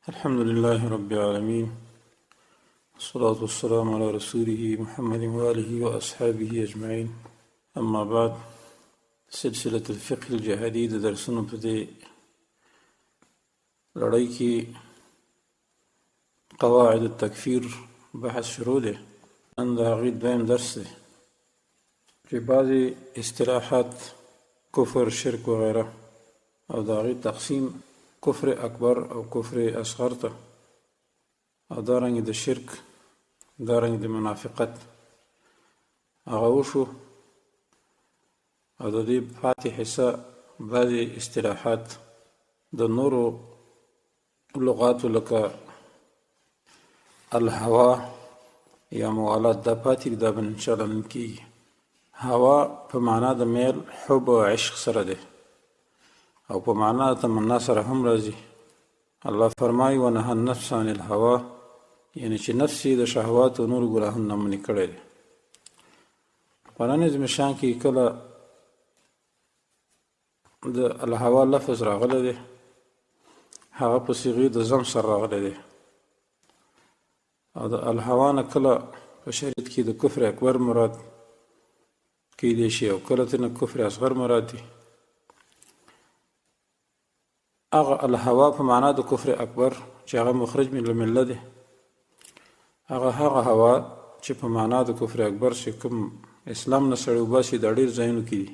الحمد لله رب العالمين، والصلاة والسلام على رسوله محمد وآله وأصحابه أجمعين. أما بعد، سلسلة الفقه الجهادي درسنا په دې لړۍ کې قواعد التکفیر بحث شروع دی. نن د هغې دویم درس دی چې بعضې اصطلاحات کفر، شرک وغیره او د هغې تقسیم کفر اکبر او کفر اصغر ته، او دارنګه د شرک، دارنګه د منافقت هغه وشو، او د دې پاتې حصه بعضې اصطلاحات د نورو لغاتو لکه الهوا یا موالات دا پاتې دا به انشاءالله نن کېږي. هوا په معنا د میل، حب او عشق سره دی، او په معنا د تمنا سره هم راځي. الله فرمایي ونهى النفس عن الهوا، یعنی چې نفس یې د شهوات او نورو ګناهونو نه منع کړی دی. قرآن عظیم شان کې کله د الهوا لفظ راغلی دی، هغه په صیغې د ضم سره راغلی دی، او د الهوا نه کله په شریعت کې د کفر اکبر مراد کیدی شي او کله ترنه کفر اصغر مراد دی. هغه الهوا په معنا د کفر اکبر چې هغه مخرج من المله دی، هغه هوا چې په معنا د کفر اکبر چې کوم اسلام نه سړی وباسي د ډېر ځایونو کې دي.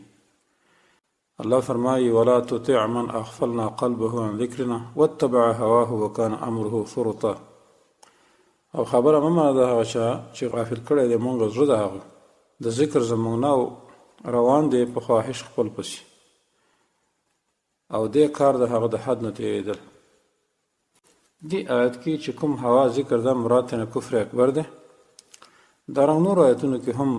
الله فرمایي ولا تطع من اغفلنا قلبه عن ذکرنا واتبع هواه وكان امره فرطا. او خبره مه منه د هغه چا چې غافل کړی دی مونږ زړه د هغه د ذکر زمونږ نه روان دی په خواهش خپل پسې، او دې کار د هغه د حد نه تېرېدل. دې آیت کې چې کوم هوا ذکر ده مراد ترنه کفر اکبر دی. دارنګه نورو آیتونو کې هم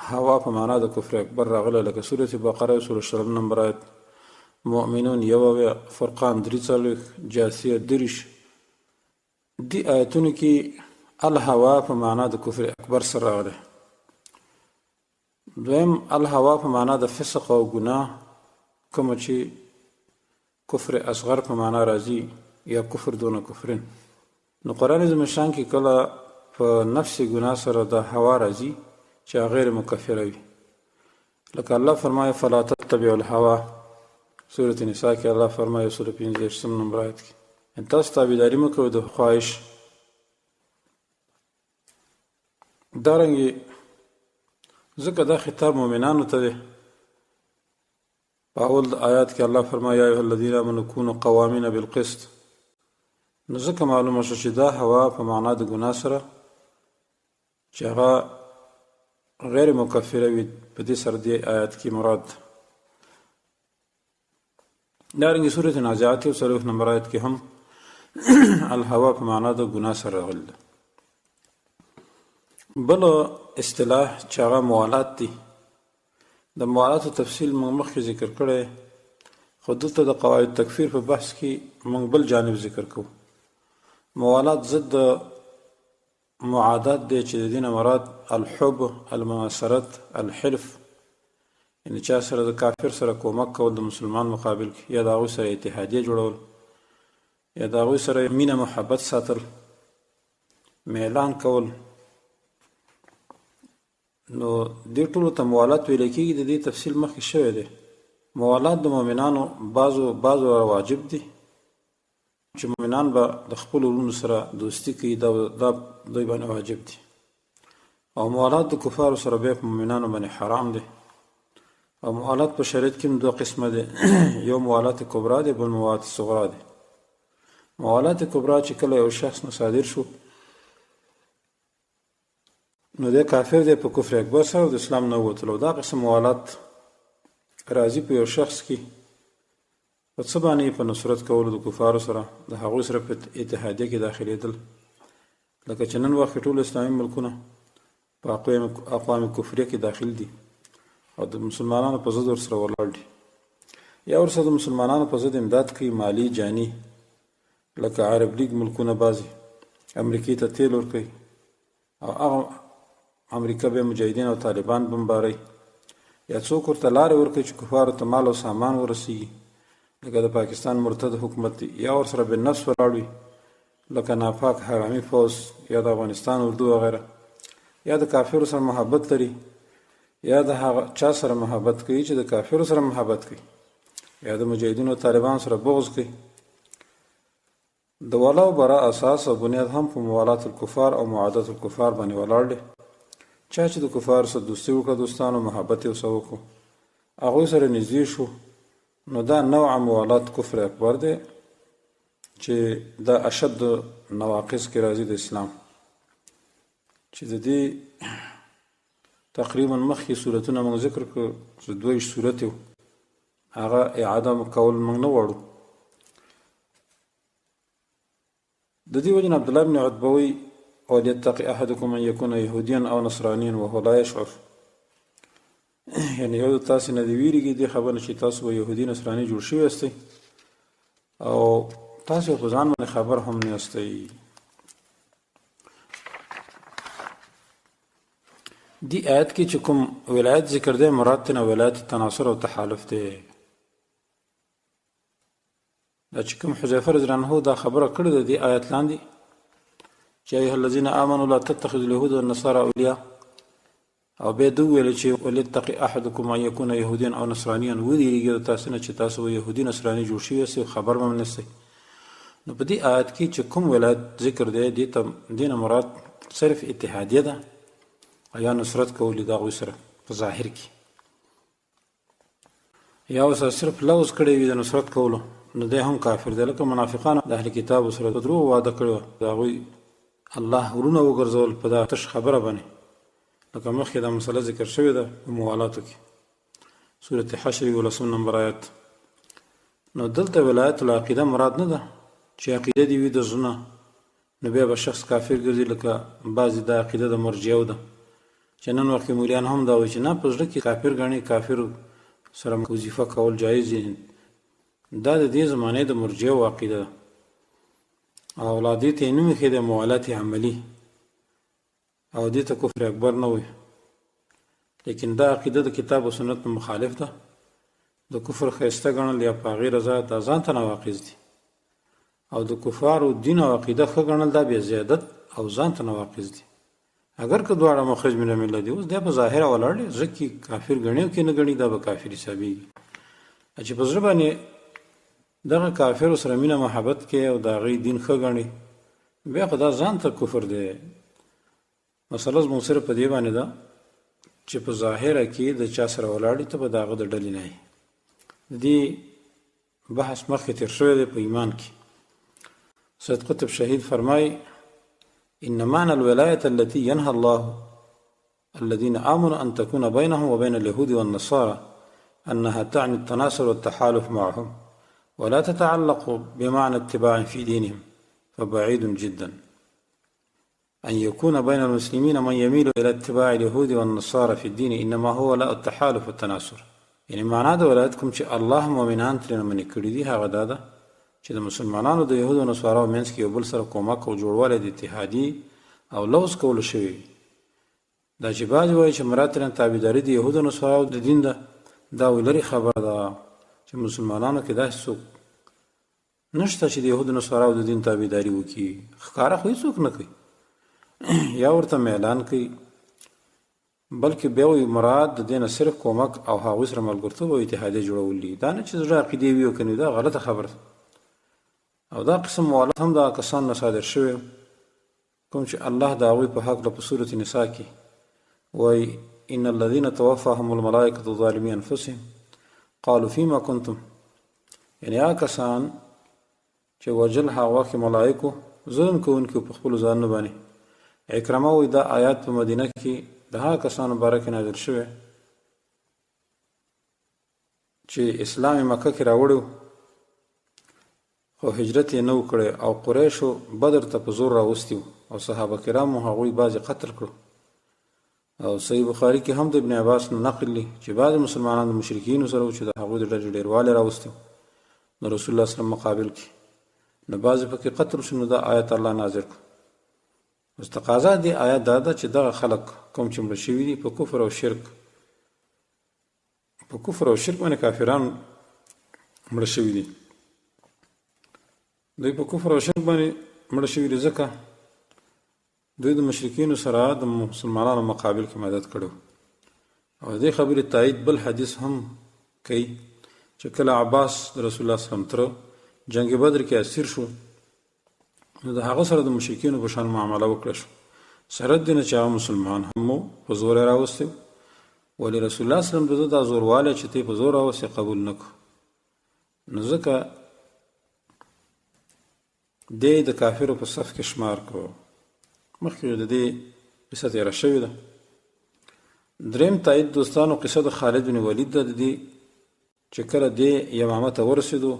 هوا په معنا د کفر اکبر راغلی، لکه سورة بقره سورة 30 نمبر آیت، مؤمنون 1، فرقان 43، جاثیه 30. دې آیتونو کې الهوا په معنا د کفر اکبر سره راغلی. دویم الهوا په معنا د فسق او ګناه، کوم چې کفر اصغر په معنا راځي یا کفر دون کفرین. نو قرآن عظیم شان کې کله په نفس ګناه سره د هوا راځي چې غیر مکفره وي، لکه الله فرمایي فلا تتبعوا الهوا، سورة نساء کې الله فرمایي سورة 15 نمبر آیت کې ان تاسو تابعداري مه کوئ د خواهش. دارنګې ځکه دا خطاب مؤمنانو ته دی. په اول آیات کې الله فرمایي یا ایها الذین آمنوا کونوا قوامین بالقسط. نو ځکه معلومه شو چې دا هوا په معنا د ګناه سره چې هغه غیر مکفره وي، په دې سره دې آیات کې مراد. دارنګه سورة نازعات 40 نمبر آیت کې هم الهوا په معنا د ګناه سره راغلی ده. بل اصطلاح چې هغه موالات دي، د موالاتو تفصیل موږ مخکې ذکر کړی، خو دلته د قواعد تکفیر په بحث کې موږ بل جانب ذکر کوو. موالات ضد معادات دی چې د دې نه مراد الحب، المناصرت، الحلف، یعنی چا سره د کافر سره کومک کول د مسلمان مقابل کې، یا د هغوی سره اتحادیه جوړول، یا د هغوی سره مینه محبت ساتل، میلان کول. نو دې ټولو ته موالات ویل کېږي. د دې تفصیل مخکې شوی دی. موالات د مؤمنانو بعضو واجب دي چې مؤمنان به د خپلو وروڼو سره دوستي کوي، دا دوی باندې واجب دي. او موالات د کفارو سره بیا په مؤمنانو باندې حرام دی. او موالات په شریعت کې 2 قسمه دي، یو موالات کبرا دی، بل موالات صغرا دی. موالات کبرا چې کله یو شخص نه صادر شو نو د کافر دی، په کفر اکبر سره د اسلام نه ووتلو. دا قسم موالات راځي په یو شخص کې په څه باندې؟ په نصرت کولو د کفارو سره، د هغوی سره په اتحادیه کې داخلېدل. لکه چې نن وخت ټول اسلامي ملکونه په اقوام کفریه کې داخل دي او د مسلمانانو په ضد ورسره ولاړ دي، یا ورسره د مسلمانانو په ضد امداد کوي، مالی جاني. لکه عرب لیگ ملکونه بعضې امریکې ته تیل ورکوي، او هغه امریکا به مجاهدین او طالبان بمباري، یا څوک ورته لارې ورکوي چې کفارو ته مال او سامان ورسیږي، لکه د پاکستان مرتد حکومت دی، یا ورسره بالنفس ولاړ وي لکه ناپاک حرامي فوز یا د افغانستان اردو وغیره، یا د کافرو سره محبت لري، یا د هغه چا سره محبت کوي چې د کافرو سره محبت کوي، یا د مجاهدینو طالبان سره بغض کوي. د ولا او برا اساس او بنیاد هم په موالات الکفار او معادات الکفار باندې ولاړ دی. چا چې د کفار سره دوستي وکړه، دوستانو محبت یې ورسره وکړو، هغوی سره نږدې شو، نو دا نوع موالات کفر اکبر دی چې دا اشد نواقص کې راځي د اسلام، چې د دې تقریبا مخکې صورتونه موږ ذکر کړو چې 22 صورت یو هغه اعاده کول موږ نه غواړو. د دې وجه عبد الله بن عتبه وی وليتقي احدكم ان يكون يهوديا او نصرانيا وهو لا يشعر، یعنی یو تاسو نه دی ویریږي د خبره چې تاسو به يهودي نصراني جوړ شوی یاستئ او تاسو په ځان باندې خبر هم نه یاستئ. دی آیت کې چې کوم ولایت ذکر دی مراد تنه ولایت تناصر او تحالف دی. دا چې کوم حذیفه رضی الله عنه دا خبره کړې ده دی آیت لاندې چې ایها الذین آمنوا لا تتخذوا اليهود والنصارى اولیاء، او به دوی ویل چې وليتقي احدكم ان يكون يهوديا او نصرانيا، ودیږي تاسو نه چې تاسو يهودي نصراني جوړ شئ او خبر هم نشئ. نو په دې آیت کې چې کوم ولایت ذکر دی د دینه مراد صرف اتحادیه ده یا نصرت کول دا غوي سره په ظاهر کې، یا وسه صرف لوز کړي وي د نصرت کولو، نو ده هم کافر دی. لکه منافقان د اهل کتاب سره درو وعده کړو، دا غوي الله ورونه وګرځول په دا تش خبره باندې، لکه مخکې دا مسله ذکر شوې ده په موالاتو کې سورة حشر 13 نمبر آیت. نو دلته ولایت العقیده مراد نه ده چې عقیده دی وي د زونه، نو بیا به شخص کافر ګرځي، لکه بعضې د عقیده د مرجعو ده چې نن وخت مولیان هم دا وایي چې نه په زړه کې کافر ګڼي، کافر سره وظیفه کول جایز دي. دا د دې زمانې د مرجعو عقیده ده او اولادې ته یې نوم ایښی دی موالات عملي، او دې ته کفر اکبر نه وي. لیکن دا عقیده د کتاب او سنت مخالف ده، د کفر ښایسته ګڼل یا په هغې رضا دا ځان ته نواقص دي، او د کفارو دین او عقیده ښه ګڼل دا بیا زیادت او ځان ته نواقص دي. اگر که دواړه مخرج من المله دي، اوس دا په ظاهره ولاړ دی، زړه کې کافر ګڼي او کې نه ګڼي دا به کافر حسابېږي. چې په زړه باندې دغه کافرو سره مینه محبت کې او د هغې دین ښه ګڼي، بیا خو دا ځان ته کفر دی. مسله زموږ سره په دې باندې ده چې په ظاهره کې د چا سره ولاړې ته به د هغه د ډلې نه یې. د دې بحث مخکې تېر شوی دی په ایمان کې. سید قطب شهید فرمایي ان معنى الولاية التي ينهى الله الذين آمنوا أن تكون بينهم وبين اليهود والنصارى أنها تعني التناصر والتحالف معهم ولا تتعلق بمعنى اتباع في دينهم، فبعيد جدا أن يكون بين المسلمين من يميل إلى اتباع اليهود والنصارى في الدين، إنما هو لا التحالف والتناصر. يعني معنى دا ولایتکم چې الله مؤمنان ترې نه منې کړي دي هغه دا ده چې د مسلمانانو د یهودو او نصاراو منځ کې یو بل سره کومک او جوړوالی د اتحادي او لوز کولو شوی. دا چې بعضې وایي چې مراد ترې تابعداري د یهودو او نصاراو د دین ده، دا لرې خبره ده چې مسلمانانو کې داسې څوک نشته چې د یهودو او نصاراو د دین تابعداري وکړي. ښکاره خو هېڅوک نه کوي یا ورته اعلان کوي، بلکې بیا وایي مراد د دې نه صرف کومک او هغوی سره ملګرتوب او اتحادیه جوړول دي. دا نه چې زړه عقیدې وي او که نه، دا غلطه خبره ده. او دا قسم موالات هم دا کسان نه صادر شوی کوم چې الله د هغوی په حق په سورة نساء کې وایي ان الذين توفاهم الملائکة ظالمي انفسهم قالوا فيما كنتم، یعنې هغه کسان چې وجل هغه وخت ملایکو ظلم کوونکي په خپلو ځانونو باندې. عکرمه وایي دا آیات په مدینه کې د هغه کسانو باره کې نازل شوی چې اسلام مکه کې راوړی خو هجرت یې نه و کړی، او قریشو بدر ته په زور راوستي او صحابه کرامو هغوی بعضې قتل کړو. او صحیح بخاري کې هم د ابن عباس نه نقل دی چې بعضې مسلمانان د مشرکینو سره و چې د هغوی د ډلې ډېروالی راوستي نو رسول الله صلی مقابل کې نو بعضې پکې قتل شو. نو دا آیت الله نازل کړو. اوس تقاضا دې آیت دا ده چې دغه خلک کوم چې مړه شوي دي په کفر او شرک باندې کافران مړه شوي دي. دوی په کفر او شرک باندې مړه شوي دي ځکه دوی د مشرکینو سره د مسلمانانو مقابل کې مدد کړو. او دې خبرې تایید بل حدیث هم کوي چې کله عباس د رسول الله صلی الله علیه وسلم تر جنگ بدر کې اسیر شو نو د هغه سره د مشرکینو په شان معامله وکړه شو، سره دې نه چې هغه مسلمان هم په زور راوستي، ولی رسول الله صلی الله علیه وسلم د زورواله چې ته په زور راوستي قبول نکړو، نو ځکه دې د کافرو په صف کې شمار کړو. مخکې د دې قصه تېره شوې ده. دریم تایید دوستانو قصه د خالد بن ولید ده، د دې چې کله دې یمامه ته ورسېدو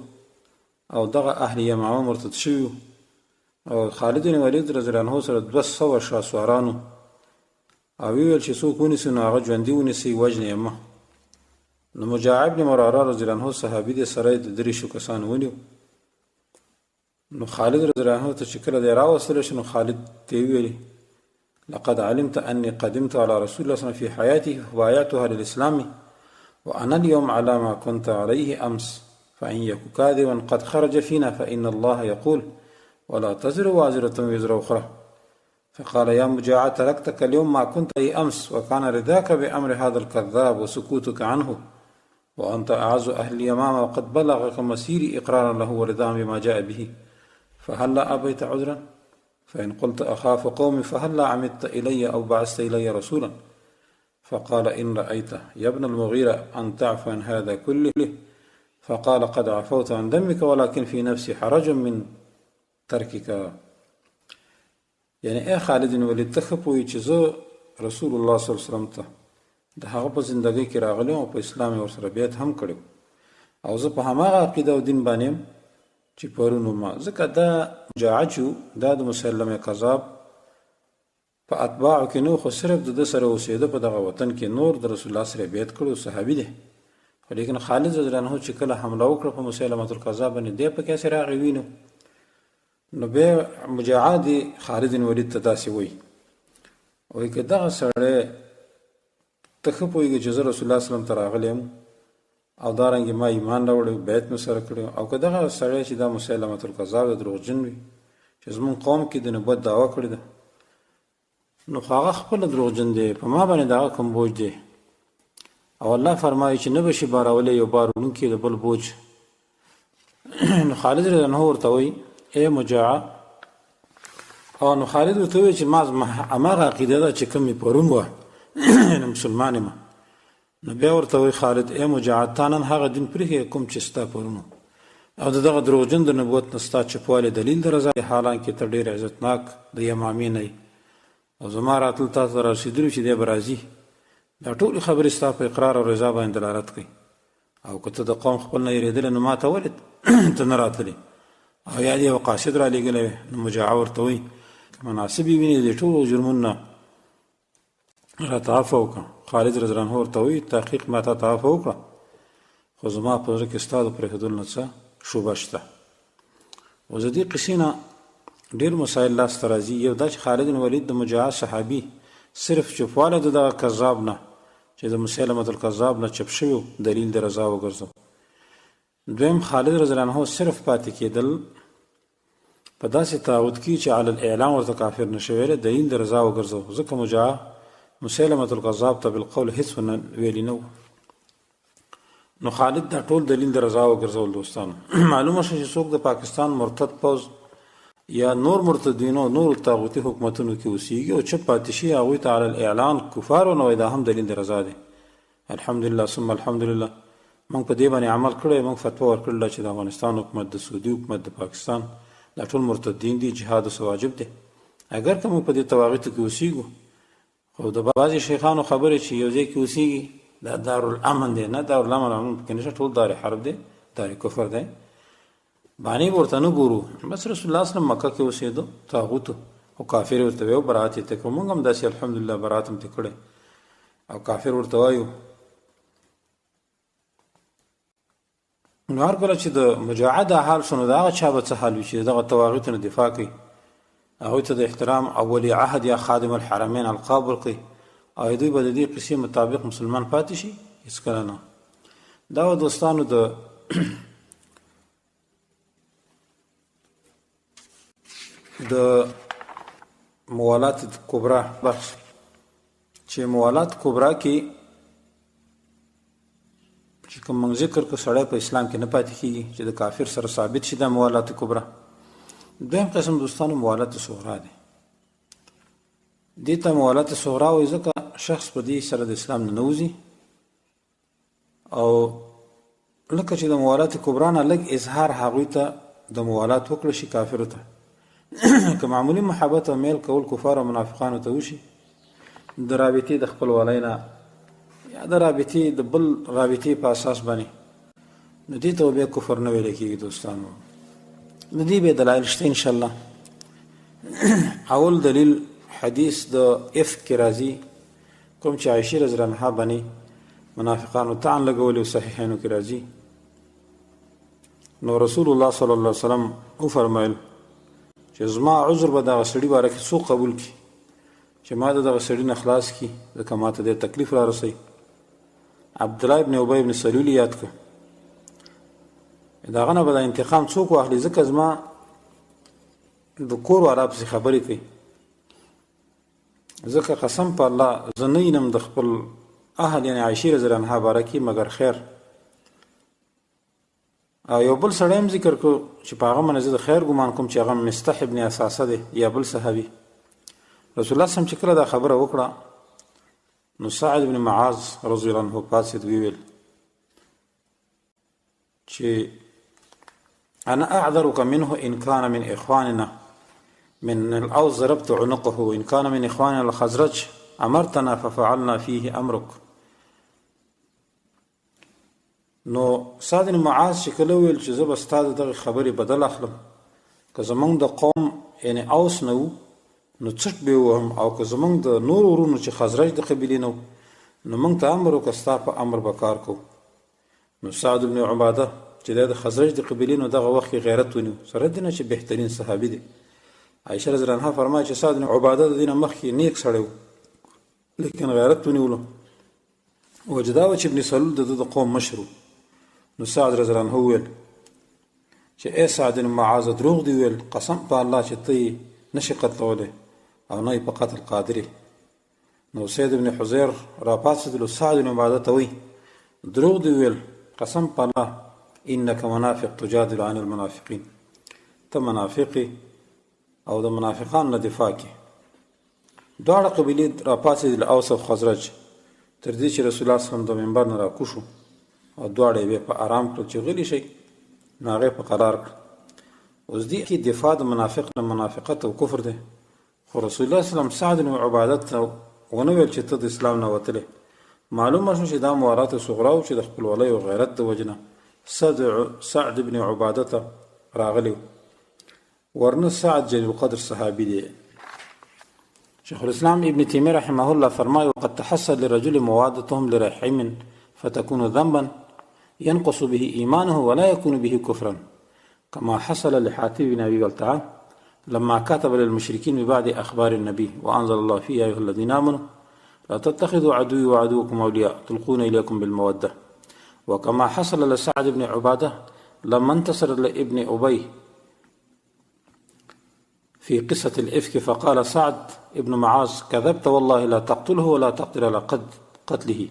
او دغه اهل یمامه مرتد شوي او خالد بن ولید رضی الله عنه سره 200 شاسوارانو او ویل چې څوک ونیسي نو هغه ژوندي ونیسي وژنې یې مه. نو مجاعب بن مراره رضی الله عنه صحابي دې سره د 3 کسانو ونیو. نو خالد رضی الله عنه ته چې کله دی راوستل شو نو خالد ته ویلي لقد علمت أني قدمت على رسول الله صلى الله عليه وسلم في حياته فبايعتها للإسلام وأنا اليوم على ما كنت عليه أمس فإن يك كاذبا قد خرج فينا فإن الله يقول ولا تزر وازرة وزر أخرى. فقال يا مجاعة تركتك اليوم ما كنت أي أمس وكان رضاك بأمر هذا الكذاب وسكوتك عنه وأنت أعز أهل اليمامة وقد بلغك مسيري إقرارا له ورضا بما جاء به فهلا أبيت عذرا فإن قلت أخاف قومي فهلا عمدت إلي أو بعثت إلي رسولا. فقال إن رأيت يا ابن المغيرة أن تعفو عن هذا كله فقال قد عفوت عن دمك ولكن في نفسي حرج من تركك. يعني اے خالد بن ولید ته پوي چې زه رسول الله صلی الله علیه وسلم ته د هغه په زندګۍ کې راغلم او په اسلام ور سره بیعت هم کړو او زه په هماغه عقیده او دین باندې چې پرونو ما ځکه دا مجاعجو دا د مسلمه کذاب په اتباع کې نو خو صرف د سره اوسېده په دغه وطن کې نور د رسول الله سره بیعت کړو صحابي دي. لیکن خالد رضی الله عنه چې کله حمله وکړه په مسلمه الکذاب باندې دی په کې سره راغوینو نو به مجاعد خالد بن ولید ته داسې وایي که دغه سړی ته ښه پوهېږي چې زه رسول الله صلی الله علیه وسلم ته راغلی یم او دارنګې ما ایمان راوړی بیعت مې سره کړی او که دغه سړی چې دا مسلمة الکذاب د دروغجن وي چې زموږ قوم کې د نبوت دعوه کړې ده نو خو هغه خپله دروغجن دی، په ما باندې د هغه کوم بوج دی او الله فرمایي چې نه به شي بارولی یو بار وړونکي د بل بوج. نو خالد رضی الله عنه ورته وایي اے مجاعه او نو خالد ورته وایي چې ما هماغه عقیده ده چې کوم مې پرون وه مسلمان یم. نو بیا ورته وایي خالد اے مجاعه تا نن هغه دین پرېښی کوم چې ستا پرون او د دغه دروغجن د نبوت نه ستا چپوالی دلیل د رضا حالانکې ته ډېر عزتناک د یمامې نه او زما راتلل تا ته رارسېدلي چې دی به راځي. دا ټولې خبرې ستا په اقرار او رضا باندې دلالت کوي او که ته د قوم خپل نه یېرېدلی نو ما ته ولې ته نه راتلې او یا دې یو قاصد را لېږلی وی. نو مجاعه ورته وایي که مناسب یې وینې د ټولو جرمونو نه راته عفو وکړه. خالد رضی الله عنه ورته وایي تحقیق ما تا ته عفو وکړه خو زما په زړه کې ستا د پرېښودلو نه څه شوبه شته. اوس د دې قصې نه ډېر مسایل لاسته راځي. یو دا چې خالد بن ولید د مجاعه صحابي صرف چپوالی د دغه کذاب نه چې د مسلمة الکذاب نه چپ شوي دلیل د رضا وګرځو. دویم خالد رضی الله عنه صرف پاتې کېدل په داسې تعهد کې چې علی الاعلان ورته کافر نه شوی دلیل د رضا وګرځو ځکه مجاعه مسلمة الکذاب ته بالقول هیڅ ونه ویلي نه و. نو خالد دا ټول دلیل د رضا وګرځول. دوستانو معلومه شوه چې څوک د پاکستان مرتد پوځ یا نور مرتدینو نور طاغوتي حکومتونو کې اوسېږي او چپ پاتې شي هغوی ته علی الاعلان کفارو نه وایي دا هم دلیل د رضا دی. الحمدلله ثم الحمدلله موږ په دې باندې عمل کړی، موږ فتوا ورکړله چې د افغانستان حکومت د سعودي حکومت د پاکستان دا ټول مرتدین دي، جهاد اوس واجب دی. اگر که موږ په دې تواغیتو کې اوسېږو خو د بعضې شیخانو خبرې چې یو ځای کې اوسېږي دا دارالامن دی، نه دارالامن پکې نشته، ټول دار حرب دی، دار کفر دی باندې ورته نه ګورو. بس رسول الله صلی الله علیه وسلم مکه کې اوسېدو طاغوت او کافر ورته ویو برات یې ته کړو، موږ هم داسې الحمدلله برات هم ته کړی او کافر ورته وایو. نو هر کله چې د مجاعه دا حال شو نو د هغه چا به څه حال وي چې دغه طواغیتو نه دفاع کوي، هغوی ته د احترام او ولی عهد یا خادم الحرمین القاب ورکوي او دوی به د دې قصې مطابق مسلمان پاتې شي هېڅکله نه. دا دوستانو د د موالات کبرا بخش چې موالات کبرا کې چې کوم موږ ذکر کو سړی په اسلام کې نه پاتې کیږي چې د کافر سره ثابت شي د موالات کبرا. دویم قسم دوستانو موالات صغرا دی. دې ته موالات صغرا وایي ځکه شخص په دې سره د اسلام نه نوځي او لکه چې د موالات کبرا نه لږ اظهار هغوی ته د موالات وکړه شي کافرو ته که معمولی محبت او میل کول کفار او منافقانو ته وشي د رابطې د خپل والای نه یا د رابطې د بل رابطې په اساس باندې نو دې ته بیا کفر نه ویل کېږي دوستانو. د دې به دلایل شته ان شاء الله. اول دلیل حدیث د افک کې راځي کوم چې عائشہ رضی الله عنها باندې منافقانو تعن لګولي او صحیحینو کې راځي. نو رسول الله صلی الله علیه وسلم او فرمایل چې زما عذر به دغه سړي باره کې څوک قبول کړي چې ما دغه سړي نه خلاص کړي ځکه ماته ډېر تکلیف را رسوي. عبدالله ابن ابی ابن سلول یاد کړه د هغه نه به د انتقام څوک واخلي ځکه زما د کور والا پسې خبرې کوي ځکه قسم په الله زه نه وینم د خپل اهل یعنې عایشې رضی الله عنها باره کې مګر خیر. او یو بل سړی هم ذکر کو چې په هغه باندې زه د خیر ګمان کوم چې هغه مستح ابن اساسه دی یا بل صحابي. رسول الله صم چې کله دا خبره وکړه نو سعد بن معاذ رضی الله عنه پاسید ویل چې انا اعذرك منه ان كان من اخواننا من الاوس ضربت عنقه وان كان من اخواننا الخزرج امرتنا ففعلنا فيه امرك. نو سعد بن معاذ چې کله ویل چې زه به ستا دغه خبرې بدل اخلم که زمونږ د قوم یعنی اوس نه وو نو څټ به وهم او که زمونږ د نور ورونو چې خزرج د قبیلې نه نو موږ ته امر وکړه ستا په امر به کار کوو. نو سعد بن عباده چې د خزرج د قبیلې نو دغه وخت کې غیرت ونیو سره دې نه چې بهترین صحابي دی. عایشه رضی الله عنها فرمایي چې سعد بن عباده د دې نه مخکې نیک سړی و لیکن غیرت ونیولو وجه دا و چې ابن سلول د قوم مشر و. نو سعد رضی الله عنه وویل چې ای سعد بن معاذ دروغ دی ویل قسم په الله چې ته یې نشي قتلولی او نه یې په قتل قادر یې. نو سید بن حضیر راپاڅېدلو سعد بن عباده ته وایي دروغ دی ویل قسم په الله انک منافق تجادل عن المنافقین ته منافقې او د منافقان نه دفاع کې. دواړه قبیلې راپاڅېدل اوس او خزرج تر دې چې رسول الله صلی الله علیه وسلم د منبر نه راکوشو او دواړه یې په آرام کړل چې غلی شي نو هغه په قرار کړ. اوس دې کې دفاع د منافق نه منافقت او کفر دی خو رسول الله صلی الله علیه وسلم سعد بن عباده ته ونه ویل چې ته د اسلام نه وتلی. معلومه شو چې دا موالات صغرا او چې د خپلوالۍ او غیرت د وجه نه سعد بن عباده ته راغلی ورنه سعد جلیل القدر صحابي دی. شیخ الاسلام ابن تیمیه رحمه الله فرمایي وقد تحصل للرجل موادتهم لرحم فتكون ذنبا ينقص به ايمانه ولا يكون به كفرا كما حصل لحاتم بن ابي بلتعه لما كتب للمشركين ببعض اخبار النبي وانزل الله فيه يا ايها الذين امنوا لا تتخذوا عدوي وعدوكم اولياء تلقون اليكم بالموده وكما حصل لسعد بن عباده لما انتصر لابن ابي في قصة الإفك فقال سعد ابن معاذ كذبت والله لا تقتله ولا تقدر على قتله.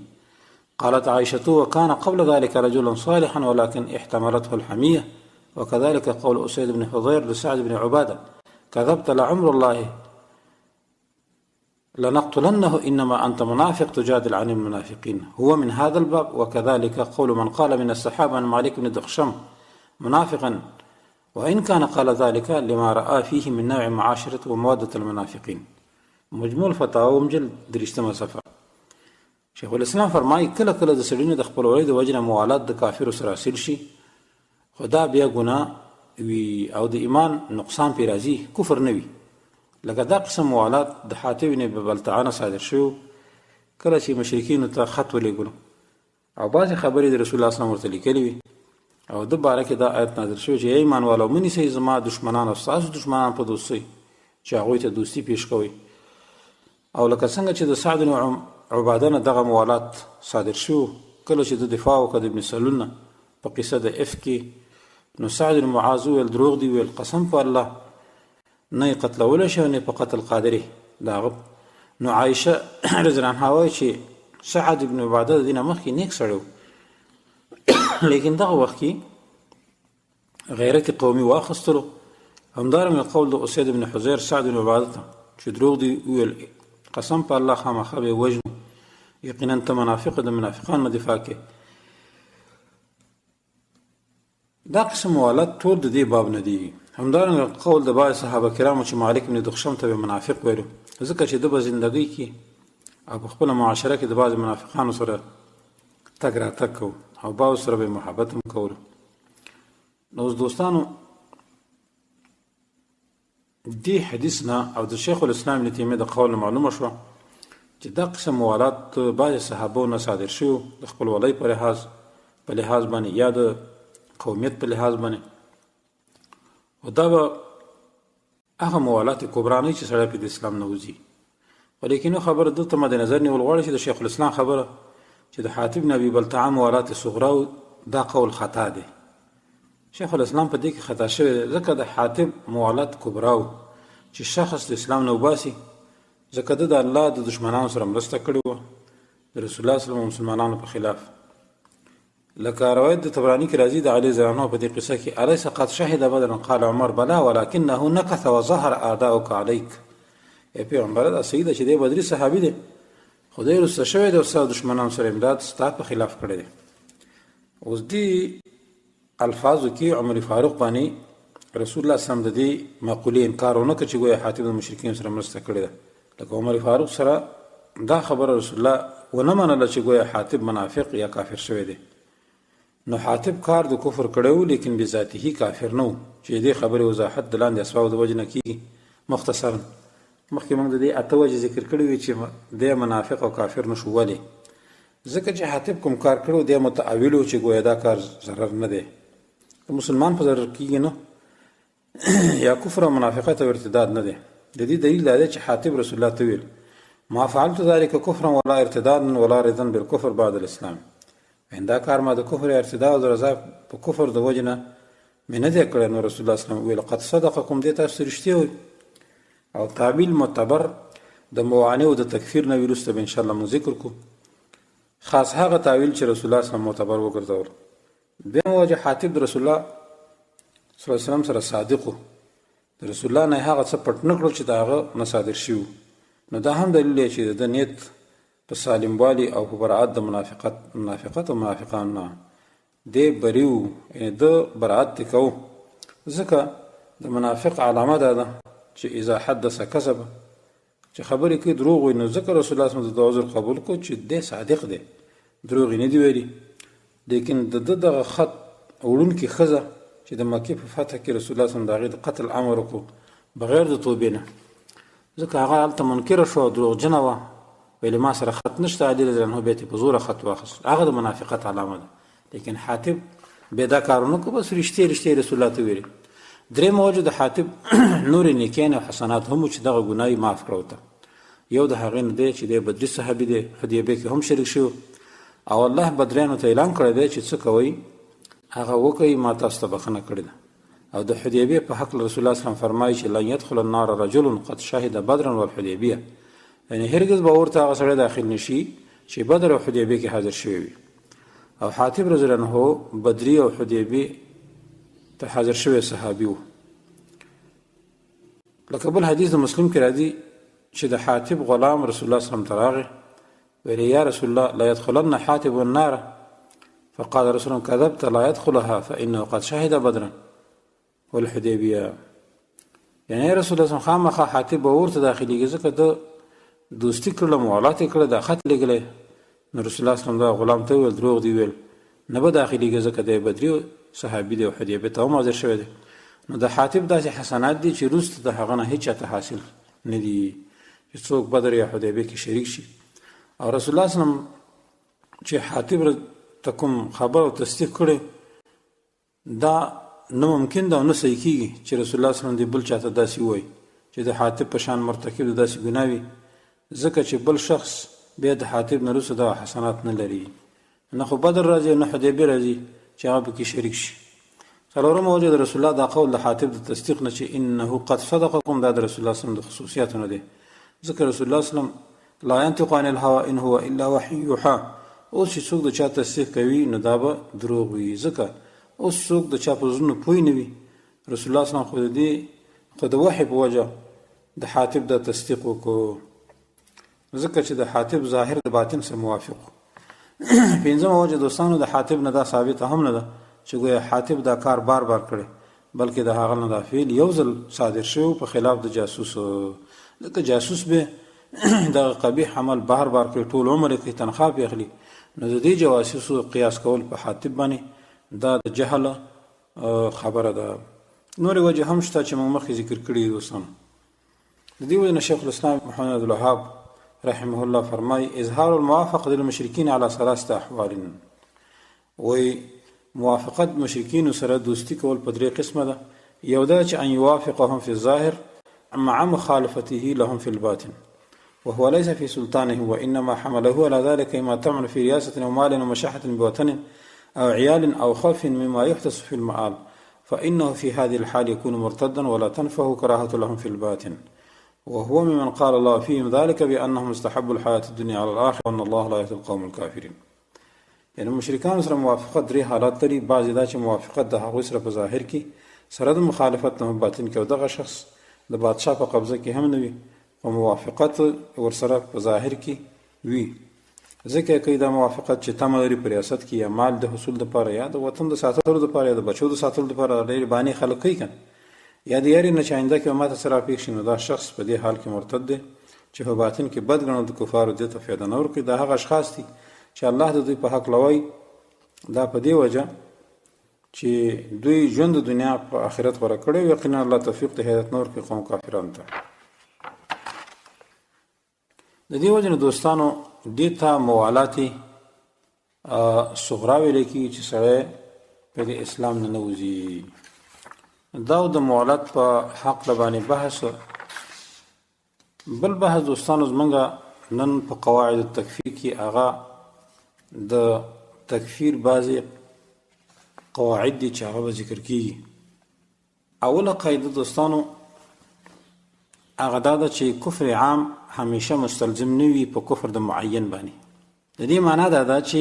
قالت عائشة وكان قبل ذلك رجلا صالحا ولكن احتملته الحمية. وكذلك قول أسيد بن حضير لسعد بن عبادة كذبت لعمر الله لنقتلنه إنما أنت منافق تجادل عن المنافقين هو من هذا الباب. وكذلك قول من قال من الصحابة عن مالك بن دخشم منافقا وإن كان قال ذلك لما رأى فيه من نوع معاشرة ومودة المنافقين. مجموع الفتاوى مجلد 3 صفحه. شیخ الاسلام فرمایي کله کله د سړینو د خپلوالۍ د وجه نه موالات د کافرو سره حاصل شي خدا بیا ګناه وي او د ایمان نقصان پې راځي کفر نه وي. لکه دا قسم موالات د حاتم بن بلتعه صادر شو کله چې مشرکینو ته خط ولېږلو او بعضې خبرې د رسول الله صلی الله علیه وسلم ورته لیکلې وي او د باره کې دا آیت نازل شو چې ای ایمانوالو منیسئ زما دشمنان او ستاسو دشمنان په دوستۍ چې هغوی ته دوستي پیش کوئ. او لکه څنګه چې د سعد بن عباده نه دغه موالات صادر شو کله چې د دفاع وکړه د ابن سلول نه په قصه د افک کې نو سعد بن معاذ ویل دروغ دی ویل قسم په الله نه یې قتلولی شي او نه په قتل قادرې د هغه. نو عایشه رضی الله عنها وایي چې سعد ابن عباده د دې نه مخکې نیک سړی لیکن دغه وخت کې غیرت قومي واخیستلو. همدارنګه قول د اسید بن حذیر سعد بن عباده ته چې دروغ دي ویل، قسم په الله خامخا به وژنو، یقینا ته منافق د منافقان نه دفاع کې. دا قسم موالات ټول د دې باب نه دي. همدارنګه قول د بعض صحابه کرامو چې مالک بن دخشم ته منافق ویلو، ځکه چې د په زندګۍ کې او په خپل معاشره کې د بعض منافقانو سره تګ راتګ کو او بعض سره به محبت هم کولو. نو اوس دوستانو دې حدیث نه او د شیخ الاسلام ابن تیمیه د قول معلومه شوه چې دا قسم موالات بعض صحابو نه صادر شوي د خپل ولۍ په لحاظ باندې یا د قومیت په لحاظ باندې. او دا به هغه موالات کبرا نه چې سړی په د اسلام نه وځي. ولیکن خبره دلته مد نظر نیول غواړي چې د شیخ الاسلام خبره چې د حاتب بن ابي بلتعه موالات صغرا دا قول خطا دی. شیخ الاسلام په دې کې خطا شوی دی، ځکه د حاتب موالات کبرا چې شخص د اسلام نه وباسي، ځکه د الله د دشمنانو سره مرسته کړې وه د رسول الله صلی الله علیه وسلم مسلمانانو په خلاف. لکه روایت د طبراني کې راځي د علي رضی الله عنه په دې قصه کې الیس قد شهد بدرا قال عمر بلا ولكنه نكث وظهر اعداؤك عليك. ای پیغمبر دا سید چې دی بدري صحابي دی، خدای رسول شوی د استاد دشمنانو سره امداد ستا په خلاف کړی دی. اوس دې الفاظو کې عمر فاروق باندې رسول الله صلی الله علیه وسلم د دې مقولې انکار ونه کړ چې ګویا حاتب د مشرکین سره مرسته کړې ده. لکه عمر فاروق سره دا خبره رسول الله ونه منله چې ګویا حاتب منافق یا کافر شوی دی. نو حاتب کار د کفر کړو لیکن بذاته کافر نو، چې دې خبره وضاحت د لاندې اسباب د وجه نه کیږي. مختصرا مخکې موږ د دې اته وجې ذکر کړی وي چې د منافق او کافر نشو. ولې؟ ځکه چې حاتب کوم کار کړو د متعویلو چې ګویا دا کار ضرر نه دی، مسلمان په ضرر کیږي نه یا کفر او منافقت او ارتداد نه دی. د دې دلیل دا دی چې حاتب رسول الله ته ویل ما فعلت ذلك كفرا ولا ارتدادا ولا رضا بالكفر بعد الاسلام. دا کار ما د کفر ارتداد او رضا په کفر د وجه نه مې نه دی کړی. نو رسول الله صلی الله علیه وسلم ویل قد صدقکم، دې تاسو رښتیا وایي. او تعبیل معتبر د موانع او د تکفیر نه وروسته به ان شاء الله مو ذکر کو. خاص هغه تعویل چې رسول الله صلی الله علیه وسلم معتبر وګرځول. دغه وجه حاتب د رسول الله صلی الله علیه وسلم سره صادق و، د رسول الله نه هغه څه پټ نه کړل چې دا هغه نه صادر شي. نو دا هم دلیل دی چې د نیت په سالموالي او په براعت د منافقت او منافقان نه دی بریو، یعنی د براعت کو. ځکه د منافق علامه ده چې اذا حدث کذب، چې خبرې کوي دروغ وي. نو ځکه رسول الله صلی الله علیه وسلم د عذر قبول کو چې دی صادق دی، دروغ نه دی ویلي. لیکن د دغه خط وړونکې ښځه چې د مکې په فتح کې رسول الله صلی الله علیه وسلم د هغې د قتل امر وکړو بغیر د توبې نه، ځکه هغه هلته منکره شوه، دروغجنه وه، ویلې ما سره خط نشته. علي رضی الله عنه بیا یې په زوره خط واخیست، هغه د منافقت علامه ده. لیکن حاتب بیا دا کار ونه کړو، بس رښتیا رسول الله ته ویلې. درېیمه وجه د حاتب نورې نیکیانې او حسنات هم چې دغه ګناه یې معاف کړو ته. یو د هغې نه دی چې دی بدري صحابي دی، حدیبیې کې هم شریک شو او الله بدریانو ته اعلان کړی دی چې څه کوئ هغه وکړئ، ما تاسو ته بخښنه کړې ده. او د حدیبیې په حق رسول الله صلی الله علیه وسلم فرمایي چې لن يدخل النار رجل قد شهد بدرا والحدیبیه، یعنی هرگز به ورته هغه سړی داخل نشي چې بدر او حدیبیې کې حاضر شوی وي. او حاتب رضی الله عنه بدري او حدیبیې ته حاضر شوی صحابي و. لکه بل حدیث د مسلم کې راځي چې د حاتب غلام رسول الله صلی الله علیه وسلم ته راغی، ویل یا رسول الله لا يدخلن حاتب النار، فقال رسول الله كذبت لا يدخلها فانه قد شهد بدرا والحدیبیه. یعنی رسول الله صلی الله علیه وسلم خامخا حاتب به ورته داخليږي ځکه د دوستی کړله، موالات یې کړله، دا خط لګلی. نو رسول الله صلی الله علیه وسلم دا غلام ته ویل دروغ دی ویل، نه به داخليږي ځکه د بدري صحابي دی او حدیبیې ته هم حاضر شوی دی. نو د حاتب داسې حسنات دي چې وروسته د هغه نه هیڅ چاته حاصل نه دي چې څوک بدر یا حدیبیې کې شریک شي. او رسول الله صلی الله علیه وسلم چې حاتب ته کوم خبر او تصدیق کړي دا نه ممکن ده او نه صحیح کېږي چې رسول الله صلی الله علیه وسلم دې بل چاته داسې ووایي چې د حاتب په شان مرتکب د داسې ګناه وي، ځکه چې بل شخص بیا د حاتب نه وروسته دغه حسنات نه لري. نه خو بدر راځي نه حدیبیې راځي چې هغه پکې شریک شي. څلورمه وجه د رسول الله دا قول د حاتب د تصدیق نه چې انه قد صدقکم، دا د رسول الله صلی الله علیه وسلم د خصوصیاتونه دي. ځکه رسول الله صلی الله علیه وسلم لا ينطق عن الهوى ان هو الا وحي يوحى. اوس چې څوک د چا تصدیق کوي نو دا به دروغ وي، ځکه اوس څوک د چا په زړه پوه نه وي. رسول الله صلی الله علیه وسلم خو د وحي په وجه د حاتب د تصدیق وکړو، ځکه چې د حاتب ظاهر د باطن سره موافق. پنځمه وجه دوستانو د حاتب نه دا ثابت هم نه ده چې ګویا حاتب دا کار بار بار کړي، بلکې د هغه نه دا فعل یو ځل صادر شو په خلاف د جاسوسو. لکه جاسوس به د قبیح عمل بار بار کوي، ټول عمر کې تنخواه پیخلي، نو د دې جواسیسو قیاس کول په حاتب باندې دا د جهل خبره ده. نور وجه هم شته چې موږ مخکې ذکر کړي دوستانو. د دې وجه شیخ الاسلام محمد عبد الوهاب رحمه الله فرمای اظهار الموافقه للمشرکین علی ثلاثه احوال. وی موافقت مشرکین سره دوستی کول په درې قسمه ده. یو دا چې ان يوافقهم في الظاهر مع مخالفته لهم في الباطن وهو ليس في سلطانه وانما حمله على ذلك ما تعمل في رياسه او مال ومشاحه بوطن او عيال او خوف مما يحدث في المآل فانه في هذه الحال يكون مرتدا ولا تنفه كراهه لهم في الباطن وهو ممن قال الله فيهم ذلك بانهم استحبوا الحياه الدنيا على الاخره وان الله لا يهدي القوم الكافرين. یعنی مشرکان سره موافقت درې حالات لري. بعضې دا چې موافقت د هغوی سره په ظاهر کې سره د مخالفت نه باطن کې، او دغه شخص د بادشاه په قبضه کې هم نه وي او موافقت ورسره په ظاهر کې وي، ځکه کوي دا موافقت چې تمه لري په ریاست کې یا مال د حصول دپاره یا د وطن د ساتلو دپاره یا د بچو د ساتلو دپاره ډېرې بانې خلک کوي کنه، یا د یاري نه چې آینده کې ماته سره راپېښ شي، نو دا شخص په دې حال کې مرتد دی چې په باطن کې بد ګڼل د کفارو دې ته فایده نه ورکوي. دا هغه اشخاص دي چې الله د دوی په حق لوی، دا په دې وجه چې دوی ژوند د دنیا په آخرت غوره کړی او یقینا الله توفیق د هدایت نور کې قوم کافرانو ته. د دې وجه نه دوستانو دې ته موالات صغرا ویل کېږي چې سړی په د اسلام نه نوځي. دا د موالات په حق باندې بحث. بل بحث دوستانو زمونږ نن په قواعد التکفیر کې هغه د تکفیر بعضی قواعد دي چې هغه به ذکر کیږي. اوله قاعده دوستانو هغه دا ده چې کفر عام همیشه مستلزم نه وي په کفر د معین باندې. د دې معنا دا ده چې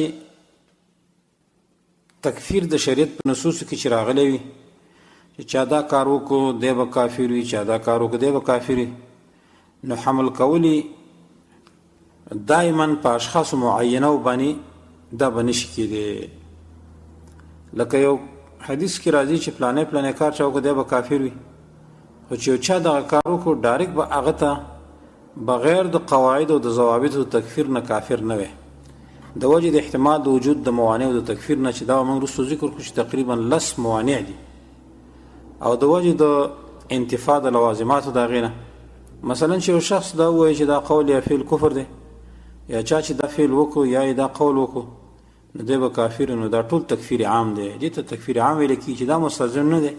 تکفیر د شریعت په نصوصو کې چې راغلی وي چې چا دا کار وکړو دی به کافر وي، چا دا کار وکړو دی به کافر وي، نو حمل کولی دائما په اشخاص معینو باندې دا به نشي کېدی. لکه یو حدیث کې راځي چې پلانې پلانې کار چا وکړو دی به کافر وي، خو چې یو چا دغه کار وکړو ډایرکټ به هغه ته بغیر د قواعد او د ضوابطو د تکفیر نه کافر نه وي، د وجې د احتمال د وجود د موانع د تکفیر نه چې دا موږ وروسته ذکر کړو چې تقریبا 10 موانع دي، او د وجې د انتفاع د لوازماتو د هغې نه. مثلا چې یو شخص دا ووایي چې دا قول یا فعل کفر دی، یا چا چې دا فعل وکړو یا دا قول وکړو نو دی به کافر، نو دا ټول تکفیر عام دی. دې ته تکفیر عام ویل کېږي چې دا مستلزم نه دی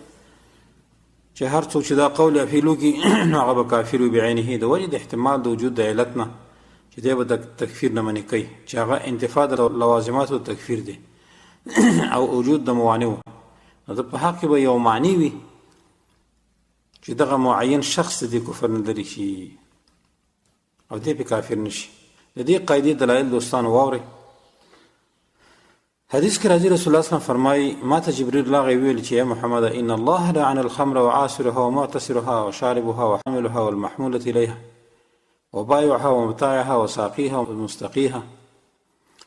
چې هر څوک چې دا قول یا فعل وکړي نو هغه به کافر وي بعینه، د وجې د احتمال د وجود د علت نه چې دی به د تکفیر نه منع کوي چې هغه انتفاع د لوازماتو تکفیر دی او وجود د موانعو. نو په حق کې به یو معنی وي چې دغه معین شخص د کفر نه لرې شي او دی په کافر نشي. د دې قاعدې دلایل دوستانو واورئ. حدیث کې راځي رسول الله صلی الله علیه وسلم فرمایي ما ته جبرئیل راغی ویل چې یا محمد ان الله لعن الخمر وعاصرها ومعتصرها وشاربها وحاملها والمحمولة الیها وبائعها ومبتاعها وساقيها ومستقيها.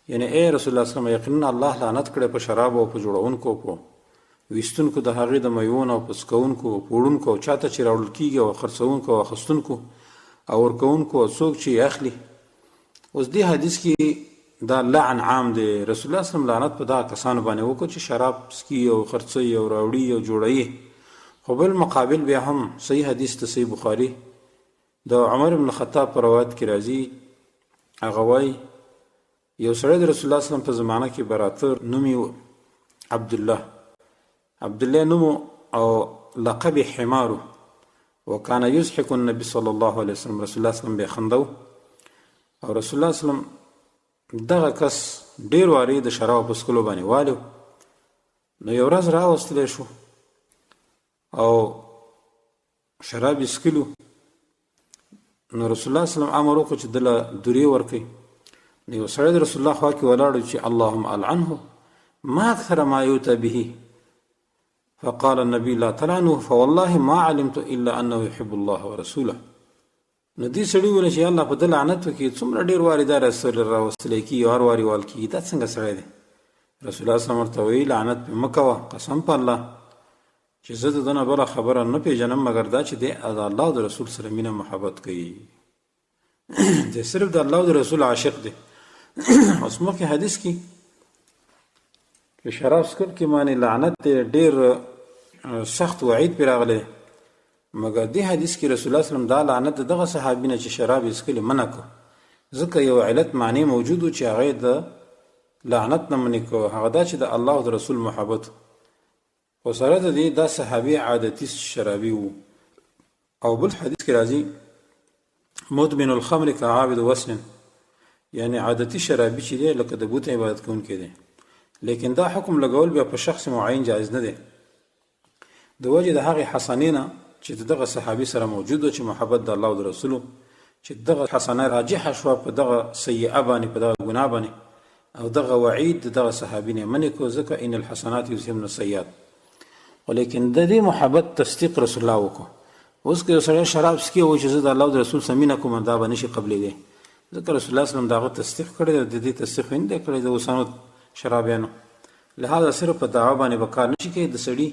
یعنی اے رسول الله صلی الله علیه وسلم یقینا الله لعنت کړي په شراب او په جوړونکو، په ویستونکو د هغې د میوون او پسکونکو، پوړونکو، او چاته چې راوړل کېږي او خرڅونکو او اخیستونکو او ورکوونکو او څوک چې اخلي. اوس دې حدیث کې دا لعن عام دی. رسول الله صلی الله علیه وسلم لعنت په دغه کسانو باندې وکړو چې شراب څکي او خرڅوي او راوړي او جوړوي. خو بل مقابل بیا هم صحیح حدیث ته صحیح بخاري د عمر بن الخطاب په روایت کې راځي، هغه وایي یو سړی د رسول الله صلی الله علیه وسلم په زمانه کې براته نوم یې عبدالله نوم او لقب حمارو وکان یضحک النبي صلی الله علیه وسلم. رسول الله صلی الله علیه وسلم به خندو او رسول الله صلی الله علیه وسلم دغه کس ډیر واری د شراب په څښلو باندې والو. نو یو ورځ راوستلی شو او شراب اسکلو، نو رسول الله صلی الله علیه وسلم امر وکړ چې دله دوری ورکړي. نو یو سړی د رسول الله خوا کې ولاړ چې اللهم العنه ما اکثر ما یؤتى به، فقال النبي لا تلعنه فوالله ما علمت الا انه يحب الله ورسوله. نو دې سړي وویل چې الله په ده لعنت وکړي، څومره ډېر وارې دا رسول راوستلی کېږي او هر وارې وال کېږي، دا څنګه سړی دی؟ رسول الله صلی الله علیه وسلم ورته وایي لعنت پې مه کوه، قسم په الله چې زه د ده نه بله خبره نه پېژنم مګر دا چې دی د الله او د رسول سره مینه محبت کوي. دی صرف د الله او د رسول عاشق دی. اوس مخکې حدیث کې چې شراب څښل کې معنې لعنت دی، ډېر سخت وعید پرې راغلی، مګر دې حدیث کې رسول الله صلی الله علیه وسلم دا لعنت دغه صحابي نه چې شراب یې څښلي منع کړ، ځکه یو علت معنی موجود و چې هغه یې د لعنت نه منع کړ، هغه دا چې د الله او د رسول محبت. خو سره د دې دا صحابي عادتي شرابي و. او بل حدیث کې راځي مدمن الخمر كعابد وثن، یعنی عادتي شرابي چې دی لکه د بت عبادت کوونکی دی. لیکن دا حکم لګول بیا په شخص معین جایز نه دی، د وجې د هغې حسنې نه چې دغه صحابي سره موجود و چې محبت د الله او د رسولو، چې دغه حسنه راجحه شوه په دغه سیئه باندې، په دغه ګناه باندې، او دغه وعید د دغه صحابي نه منې کړو، ځکه ان الحسنات یذهبن السیئات. ولیکن د دې محبت تصدیق رسول الله وکړو. اوس که یو سړی شراب څکي وایي چې زه د الله او د رسول سره مینه کوم، دا به نشي قبلېدی، ځکه رسول الله صلی الله علیه وسلم د هغه تصدیق کړی دی، د دې تصدیق یې نه دی کړی د اوسانو شرابیانو. لهذا صرف په دعوا باندې به کار نشي کوي، د سړي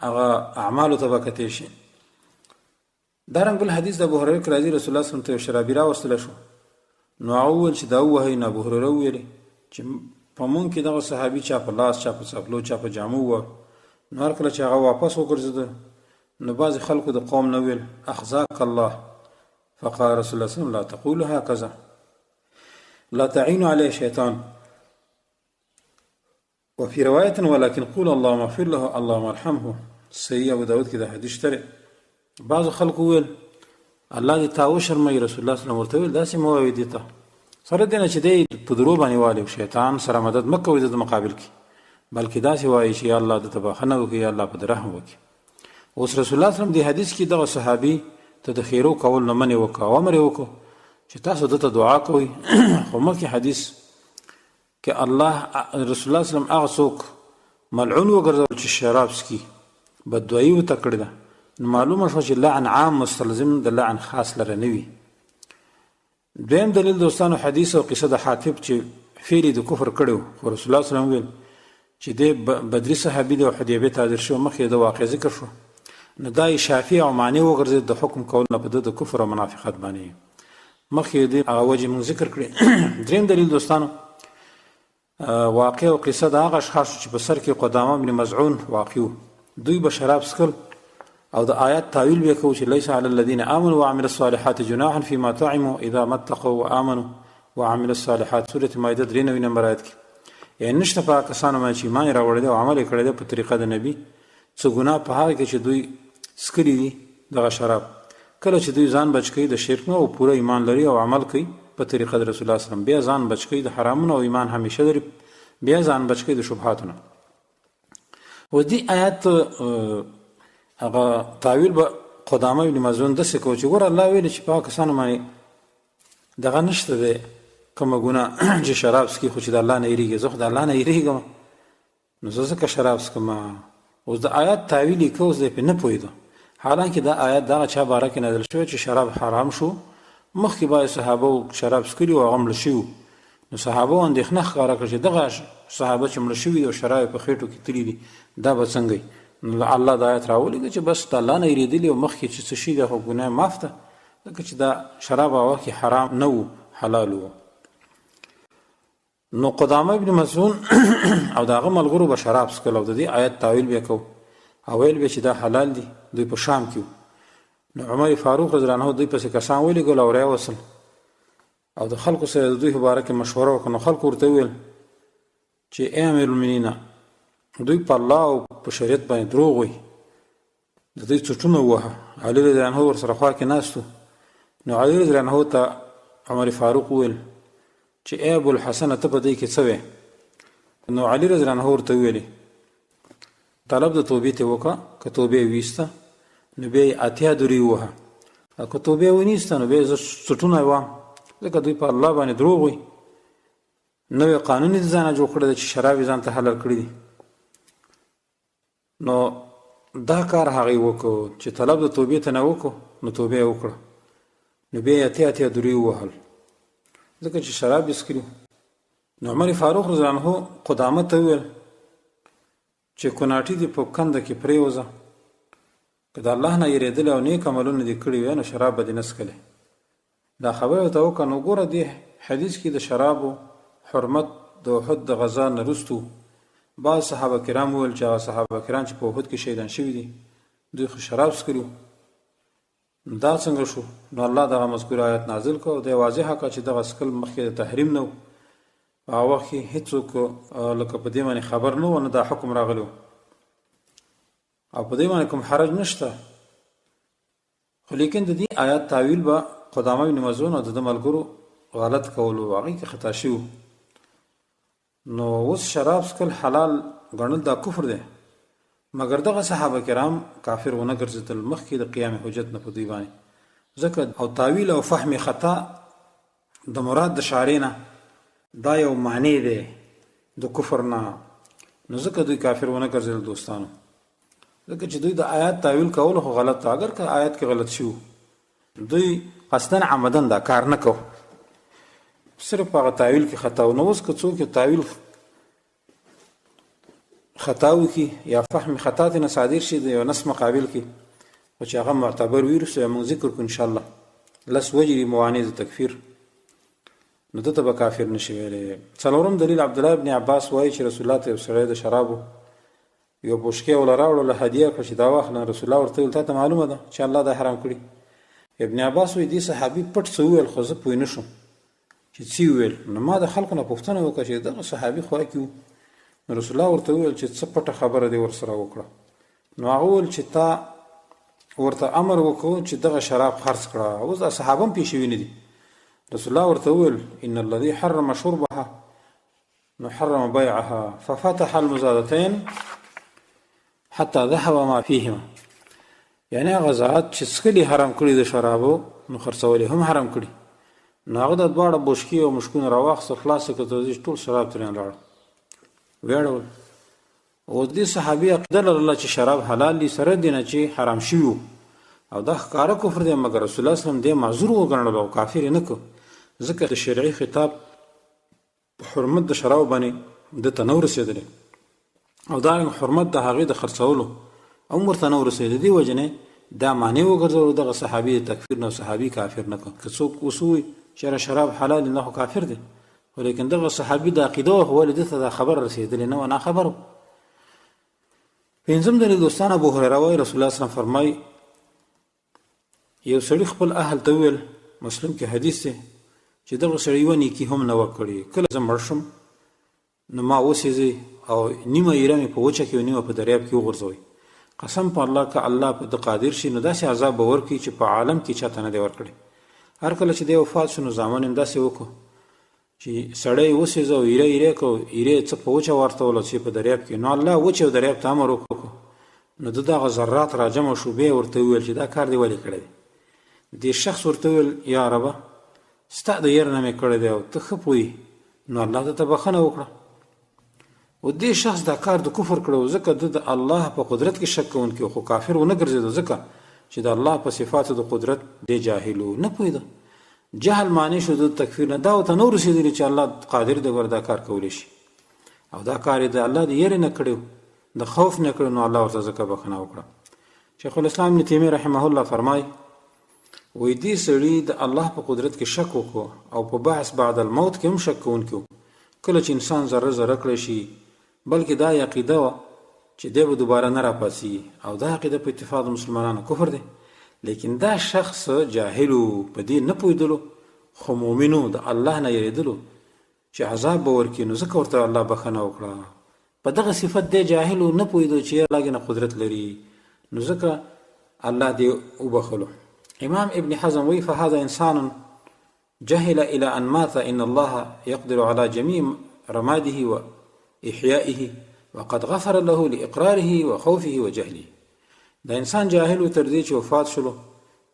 هغه اعمالو ته به کتې شي. دارنګ بل حدیث د ابوهریره کې راځي رسول الله صلی الله علیه وسلم ته یو شرابي راوستلی شو، نو هغه وویل چې دا ووهئ. نو ابوهریره وویلې چې په مونږ کې دغه صحابي چا په لاس، چا په څپلو، چا په جامو ووه. نو هر کله چې هغه واپس وګرځېده نو بعضې خلکو د قوم نه ویل اخزاک الله، فقال رسول الله صلی الله علیه وسلم لا تقولوا هكذا لا تعين عليه شيطان، وفي رواية ولكن قول اللهم اغفر له اللهم ارحمه. صحیح ابو داود کې دا حدیث شته. بعضو خلکو ویل الله دې تا وشرموي، رسول الله صلی الله علیه وسلم ورته ویل داسې مه وایئ دې ته، سره دې نه چې دی په درو باندې والي، شیطان سره مدد مه کوئ د مقابل کې، بلکې داسې وایي چې یا الله د ته بخښنه وکړي، یا الله په دې رحم وکړي. اوس رسول الله صلی الله علیه وسلم دې حدیث کې دغه صحابي ته د خیرو کول نه منې وکړه او امر یې وکړو چې تاسو دته دعا کوئ. خو مخکې حدیث کې الله رسول الله صلی الله علیه وسلم هغه څوک ملعون وګرځول چې شراب څکي، بددعایي ورته کړې ده، نو معلومه شوه چې لعن عام مستلزم د لعن خاص لره نه وي. دویم دلیل دوستانو حدیث او قصه د حاطب چې فعل د کفر کړی و، خو رسول الله صلی الله علیه وسلم ویل چې دی بدري صحابي دی او حدیبیې ته حاضر شو، مخکې د واقع ذکر شو، نو دا شافعي او معنی وګرځېد د حکم کول نه په د کفر او منافقت باندې، مخکې د هغه وجې موږ ذکر کړی. دریم دلیل دوستانو واقع او قصه د هغه اشخاصو چې په سر کې قدامه بن مزعون واقع و، دوی به شراب څښل او د آیات تعویل به کوي چې لیس علی الذین آمنوا وعملوا الصالحات جناح فيما طعموا اذا ما اتقوا وآمنوا وعملوا الصالحات. سورة مائده 93 نمبر آیت کې یعنی نشته په کسانو باندې چې ایمان راوړی دی او عمل یې کړی دی په طریقه د نبی څه ګناه په هغه کې چې دوی څکلي دي دغه شراب، کله چې دوی ځان بچ کوي د شرک نه او پوره ایمان لري او عمل کوي په طریقه د رسول الله صلی الله علیه وسلم، بیا ځان بچ کوي د حرامونو او ایمان همیشه لري، بیا ځان بچ کوي د شبهاتونو. و دې آیات هغه تعویل به قدامه ابن مزعون داسې کوي چې ګوره الله ویلي چې په هغه کسانو باندې دغه نشته دی کومه ګناه چې شراب څکي، خو چې د الله نه یېرېږي، زه خو د الله نه یېرېږم نو زه ځکه شراب څکم. اوس د آیات تعویل یې کوي، اوس دی پرې نه پوهېده، حالانکه دا آیات دغه چا باره کې نازل شوی چې شراب حرام شو، مخکې باید صحابه شراب څکلي و هغه مړه شوي وو، نو صحابه اندېښنه ښکاره کړه چې دغه صحابه چې مړه شوي دي او شراب په خېټو کې تللي دي دا به څنګه وي. نو الله دا آیت راولېږه چې بس د الله نه یېرېدلي او مخکې چې څه شي دی خو ګناه معاف ده، ځکه چې دا شراب هغه وخت کې حرام نه و، حلال و. نو قدامه ابن مزعون او د هغه ملګرو به شراب څکل او د دې آیت تعویل به یې کوو او ویل به چې دا حلال دي. دوی په شام کې نو عمر فاروق رضی الله عنه دوی پسې کسان ولېږل او راوستل او د خلکو سره د دوی په باره کې مشوره وکړه. نو خلکو ورته وویل چې ای امیر المؤمنین دوی په الله او په شریعت باندې دروغ وایي، د دوی څټونه ووهه. علي رضی الله عنه ورسره خوا کې ناست و، نو علي رضی الله عنه ته عمر فاروق وویل چې ای ابوالحسن ته په دې کې څه وې؟ نو علي رضی الله عنه ورته وویلې طلب د توبې ته وکړه، که توبې ویسته نو بیا یې اتیا درې ووهه، او که توبې ونیسته نو بیا یې زه سټونه وایم، ځکه دوی په الله باندې دروغ وایي. نوی قانون یې د ځانه جوړ کړی دی چې شراب یې ځان ته حلال کړي دي. نو دا کار هغې وکړو چې طلب د توبې ته نه وکړو، نو توبه یې وکړه، نو بیا یې اتیا درې ووهل، ځکه چې شراب یې څښلي. نو عمر فاروق رضی الله عنه قدامه ته وویل چې کوناټي دې په کنده کې پرېوځه، که د الله نه یېرېدلی او نیک عملونه دې کړي وی نو شراب به دې نه څښلی. دا خبره ورته وکړه. نو ګوره دې حدیث کې د شرابو حرمت د احد د غزا نه وروستو بعض صحابه کرام وویل چې هغه صحابه کرام چې په احد کې شهیدان شوي دي دوی خو شراب څښلي وو. دا څنګه شو؟ نو الله دغه مذکور آیت نازل کړ او د واضحه کړه چې دغه څښل مخکې د تحریم نه و. په هغه وخت کې هېڅوک لکه په دې باندې خبر نه و، نه دا حکم راغلی و او په دې باندې کوم حرج نشته. خو لیکن د دې آیات تعویل به قدامه بن مظعون او د ده ملګرو غلط کولو، هغې کې خطا شوي. نو اوس شراب څښل حلال ګڼل دا کفر دی، مګر دغه صحابه کرام کافر ونه ګرځېدل مخکې د قیام حجت نه په دوی باندې، ځکه او تعویل او فهم خطا د مراد د شارع نه دا یو معنی دی د کفر نه، نو ځکه دوی کافر ونه ګرځېدل دوستانو، ځکه چې دوی د آیات تعویل کولو خو غلط ده. اگر که آیات کې غلط شو دوی قصدن عمدن دا کار نه کو، صرف هغه تعویل کې خطا و. نو اوس که څوک تعویل خطا وکړي یا فهم خطا ته نه صادر شي د یو نص مقابل کې او چې هغه معتبر وي، وروسته موږ ذکر کړو انشاءالله لس وجري موانع د تکفیر، نو دته به کافر نشي ویلی. څلورم دلیل عبدالله ابن عباس وایي چې رسول الله ته یو سړی د شرابو یو بشکې وله راوړله هدیه کړه چې دا واخله. رسول الله ورته ویل تا ته معلومه ده چې الله دا حرام کړي؟ ابن عباس وایي دې صحابي پټ څه وویل خو زه پوه نه شوم چې څه ویل. نو ما د خلکو نه پوښتنه وکړه چې دغه صحابي خوا کې و، نو رسول الله ورته وویل چې څه پټه خبره دې ورسره وکړه. نو هغه وویل چې تا ورته امر وکړو چې دغه شراب خرڅ کړه. اوس دا صحابه هم پېښ شوي نه دي. رسول الله ورته وویل ان الذي حرم شربها نو حرم بيعها ففتح المزادتين حتى ذهب ما فيهما، یعنی هغه ذات چې څښلي حرام کړي د شرابو نو خرڅول هم حرام کړي. نو هغه د دواړه بشکې او مشکونه راواخیسته خلاصه کړه، ټول شراب ترېنه لاړ ویړول. او دې صحابي عقیده لرله چې شراب حلال دي سره دي نه چې حرام شوي وو، او دا ښکاره کفر دی. مګر رسول الله صلی الله علیه وسلم دې معذور وګڼلو او کافر یې نه کړ، ځکه د شرعي خطاب په حرمت د شرابو باندې دته نه ورسېدلی او دا حرمت د هغې د خرڅولو هم ورته نه ورسېد. دې وجې نه دا معنی وګرځولو دغه صحابي د تکفیر نه صحابي کافر نه کړ. که څوک اوس ووایي چې شراب حلال نه خو کافر دی، ولیکن دغه صحابي د عقیده وه ولې ده ته دا خبر رسېدلی نه وه، ناخبر و. پنځم دلیل دوستان ابو هریره وایي رسول الله صلی الله علیه وسلم فرمایي یو سړي خپل اهل ته وویل، مسلم کې حدیث دی چې دغه سړي یوه نیکي هم نه وه کړې، کله زه مړ شم نو ما وسېځئ او نیمه ایره مې په وچه کې او نیمه په دریاب کې وغورځوئ. قسم په الله که الله په ده قادر شي نو داسې عذاب به ورکړي چې په عالم کې چاته نه دی ورکړی. هر کله چې دی وفات شو نو زامن یې داسې وکړو چې سړی وسېځه او ایره ایره کړو، ایره یې څه په وچه واړتوله چې په دریاب کې، نو الله وچې او دریاب ته امر وکړو. نو د دغه ذرات راجمع شو، بیا ورته وویل چې دا کار دی ولې کړی دی؟ دې شخص ورته وویل یا ربه ستا د ير نه مې کړی دی او ته ښه پوهې، نو الله ته بخښنه وکړه. او دې شخص دا کار د کفر کړو، ځکه د الله په قدرت کې شک کوونکی خو کافر ونه ګرځېده، ځکه چې د الله په صفاتو د قدرت دی جاهل و، نه پوهېده. جهل معنی شو د تکفیر نه، دا ورته نه ورسېدلي چې الله قادر دی ګوره دا کار کولی شي، او دا کار یې د الله د یېرې نه کړی، د خوف نه کړی، نو الله ورته ځکه بخښنه وکړه. شیخ الاسلام ابن تیمیه رحمه الله فرمایي وایي دې سړي د الله په قدرت کې شک وکړو او په بحث بعد الموت کې هم شک کوونکی و. کله چې انسان ذره ذره کړی شي، بلکې دا عقیده وه چې دی به دوباره نه راپاڅېږي، او دا عقیده په اتفاق د مسلمانانو کفر دی. لیکن دا شخص جاهل و، په دې نه پوهېدلو، خو مؤمن و، د الله نه یېرېدلو چې عذاب به ورکړي، نو ځکه ورته الله بخښنه وکړه. په دغه صفت دی جاهل و، نه پوهېدو چې الله نه قدرت لري، نو ځکه الله دې وبخلو. امام ابن حزم وی فهذا انسان جهل الى ان مات ان الله يقدر على جميع رماده واحيائه وقد غفر له لاقراره وخوفه وجهله. دا انسان جاهل تر دې چې وفات شلو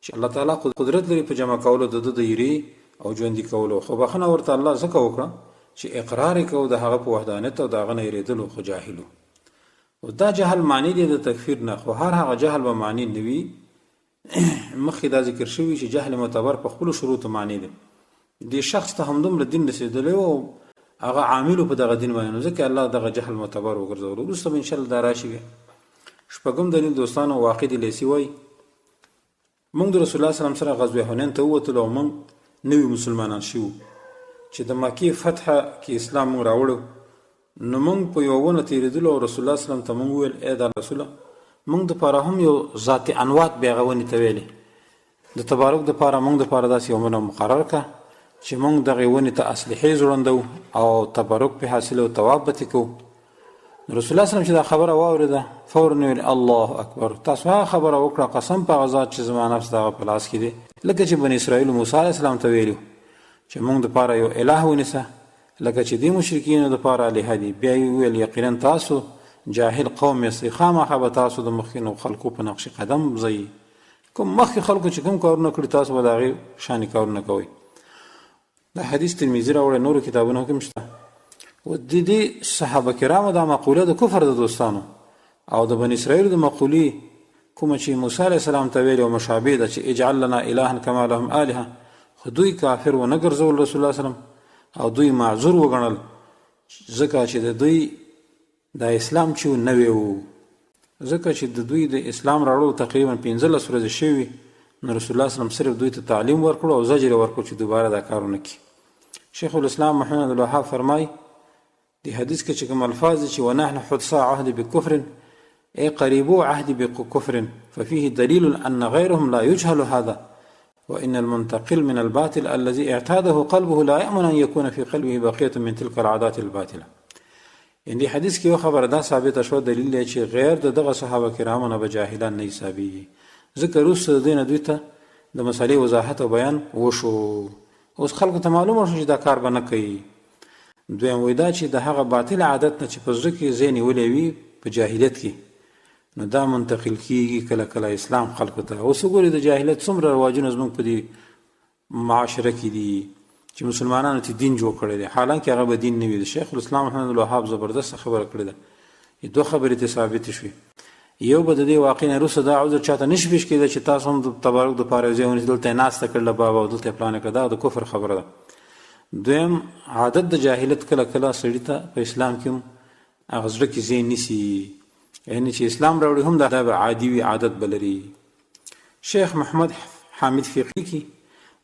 چې الله تعالی قدرت لري په جمع کولو د یری او ژوندي کولو، خو بخنه ورته الله زکه وکړه چې اقرار کو د هغه په وحدانیت او دغه نه یریدلو، خو جاهلو. او دا جهل معنی دی د تکفیر نه، خو هر هغه جهل به معنی نوي. مخکې دا ذکر شوی چې جهل معتبر په خپل شروط معنی دی. دی شخص ته هم دومره دین رسیدلی او هغه عامل په دغه دین باندې، ځکه الله دغه جهل معتبر وګرځول. وروسته ان شاء الله دا راشي. شپږم دلیل دوستانو واقع دی لیسی وای موږ د رسول الله صلی الله علیه وسلم سره غزوه حنین ته ووتلو او موږ نوی مسلمانان شو چې د مکې فتح کې اسلام موږ راوړو. نو موږ په یو ونه تیرېدلو او رسول الله صلی الله علیه وسلم ته موږ ویل ای د رسوله موږ د پاره هم یو ذات انوات بیغه ونی ته ویلې د تبارک د پاره موږ د پاره داسې یومونه مقرر کا چې موږ دغه ونی ته اصلحې جوړندو او تبرک په حاصل او ثواب به کو. رسول الله صلی الله علیه وسلم چې دا خبره واورېده فورا ویل الله اکبر، تاسو هغه خبره وکړه قسم په غزا چې زما نفس دغه په لاس کې دی، لکه چې بنی اسرائیل موسی علیه السلام ته ویلو چې موږ د پاره یو الہ ونیسه لکه چې دی مشرکین د پاره الہ دی. بیا ویل یقینا تاسو جاهل قوم یې خامخا به تاسو د مخکینو خلقو په نقش قدم ځئ، کوم مخکې خلقو چې کوم کارونه کړي تاسو به د هغې شانې کارونه کوئ. دا حدیث ترمذي راوړی، نورو کتابونو کې هم شته. و د دې صحابه کرامو دا مقوله د کفر د دوستانو او د بنی اسرائیل د مقولې کومه چې موسی علیه السلام ته ویلې او مشابه ده چې اجعل لنا الها کما لهم الهه، خو دوی کافر ونه ګرځول رسول الله صلی الله علیه وسلم او دوی معذور وګڼل ځکه چې د دوی د اسلام چې نوی و، ځکه چې د دوی د اسلام راوړلو تقریبا 15 ورځې شوي. نو رسول الله صلی الله علیه وسلم صرف دوی ته تعلیم ورکړو او زجر ورکړو چې دوباره دا کارونه کړي. شیخ الاسلام محمد عبدالوهاب فرمای دی حدیث کې چې کوم الفاظ چې ونحن حدثاء عهد بكفر اي قريبو عهد بكفر ففيه دليل ان غيرهم لا يجهل هذا وان المنتقل من الباطل الذي اعتاده قلبه لا يأمن ان يكون في قلبه بقية من تلك العادات الباطله. ان حدیث کې یو خبره دا ثابت شو دلیل دی چې غیر دغه صحابه کرامو نه بجاهلان نه حسابي، ذکر اوس دینه دوی ته د مسالې وضاحت او بیان وشو. اوس خلکو ته معلومه شو چې دا کار به نه کوي. دویم وای دا چې د هغه باطل عادت نه چې په زړه کې ځینې ولې وي په جاهلیت کې، نو دا منتقل کیږي کله کله اسلام خلکو ته. اوس وګورئ د جاهلیت څومره رواجونه زموږ په دې معاشره کې دي چې مسلمانانو ته دین جوړ کړی دی، حالانکه هغه به دین نه وي. شیخ الاسلام محمد الوهاب زبردست خبره کړې ده، دوه خبرې ته ثابت شوې. یو به د دې واقع نه وروسته دا عذر چاته نشي پیش کېدی چې تاسو هم د تبارک د پاره ځای ونیسئ دلته ناسته کړله بابا او دلته پلانه کړه، دا د کفر خبره ده. دویم عادت د جاهلیت کله کله سړی ته په اسلام کې هم هغه زړه کې ځای نیسي، یعنی چې اسلام راوړي هم دا به عادي وي، عادت بلري. شیخ محمد حامد فقی کی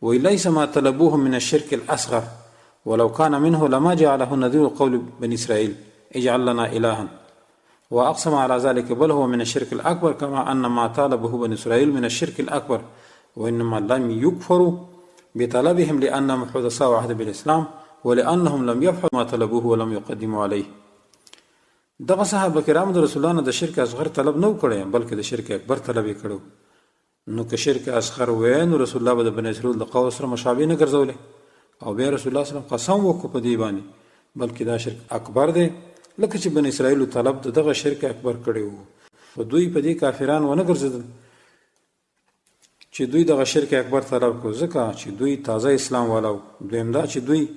وليس ما طلبوه من الشرك الأصغر ولو كان منه لما جعله نذير قول بني إسرائيل اجعل لنا إلها وأقسم على ذلك بل هو من الشرك الأكبر كما أن ما طالبه بني إسرائيل من الشرك الأكبر وإنما لم يكفروا بطلبهم لأنهم حدثاء عهد بالإسلام ولأنهم لم يفعلوا ما طلبوه ولم يقدموا عليه. دغه صحابه کرام د رسول الله د شرک اصغر طلب نه کړي بلکې د شرک اکبر طلب یې کړو. نو که شرک اصغر وای نو رسول الله د بنی اسرائیل د قول سره مشابه نه ګرځولې او بیا رسول الله صلی الله علیه وسلم قسم وکړ په دې باندې بلکې دا شرک اکبر دی، لکه چې بنی اسرائیل طلب دغه شرک اکبر کړي وو. خو دوی په دې کافران ونه ګرځیدل چې دوی دغه شرک اکبر طلب کو، ځکه چې دوی تازه اسلام والو. دویم دا چې دوی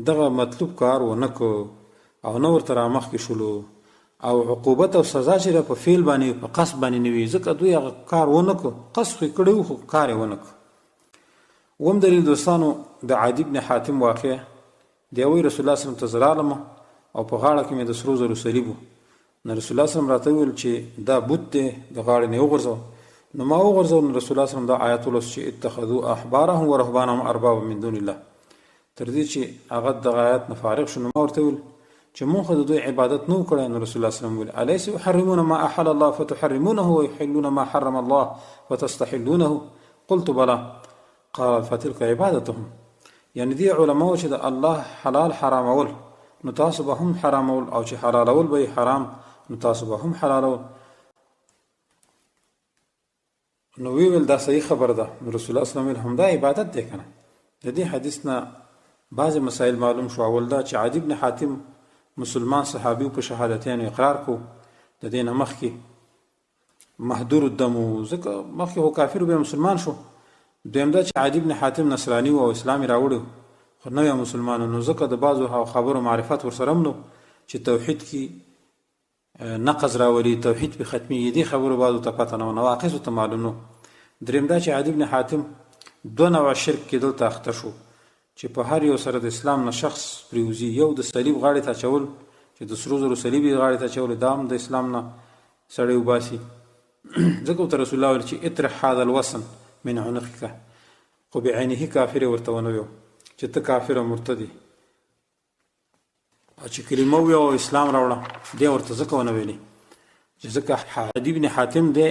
دغه مطلوب کار ونه کو او نو ورته رامخ کې شولو او عقوبت او سزا چې په فعل باندې په قصد باندې نیوي، ځکه دوی هغه کار ونه کو، قصد یې کړو خو کار یې ونه کو. وم دلیل دوستانو د عادی ابن حاتم واقع دی، وی رسول الله صلی الله علیه وسلم تزرالم او په غاړه کې مې د سرو زرو صلیب نو رسول الله صلی الله علیه وسلم راته ویل چې دا بت دی د غاړې نه وغورځو. نو ما وغورځو، نو رسول الله صلی الله علیه وسلم دا آیات ولوست چې اتخذوا احبارهم ورهبانهم اربابا من دون الله، تر دې چې هغه د آیات نه فارغ شو. نو ما ورته ویل چې مونږ د دوی عبادت نو کړی. نو رسول الله صلی الله علیه وسلم ویل الیس یحرمون ما احل الله فتحرمونه ويحلون ما حرم الله فتستحلونه قلت بلى قال فتلك عبادتهم. یعنی دی علماء چې د الله حلال حرامول نو تاسو به هم حرامول او چې حلالول به حرام نو تاسو به هم حلالول. نو ویل دا صحیح خبر ده. رسول الله صلی الله علیه وسلم هم دا عبادت دی کنه. د دې حدیث نه بعض مسائل معلوم شو. اول دا چې عادی ابن حاتم مسلمان صحابي په شهادتین اقرار کو د دې نه مخکې محدور الدم ځکه مخکې هو کافر به مسلمان شو. دویم دا چې عدي بن حاتم نصراني او اسلامي راوړو خو نوی مسلمانو نو ځکه د بعضو خبرو معرفت ورسره هم نو چې توحید کې نقض راولي توحید په ختمي دي خبرو بعضو ته پته نه نواقص ته معلوم نو. دریم دا چې عدي بن حاتم دو نوع شرک کېدل ته اخته شو چې په هر یو سره د اسلام نه شخص پریوزي. یو د صلیب غاړې ته چول چې د سرو زرو صلیب غاړې ته چول دا هم د اسلام نه سړی وباسي ځکه ته رسول الله ویل چې اطرح هذا الوثن من عنقك خو بعینه کافر ورته ونه ویل چې ته کافر او مرتدي او چې کلمه وی او اسلام راوړه دی ورته ځکه ونه ویلي چې ځکه عدي بن حاتم دی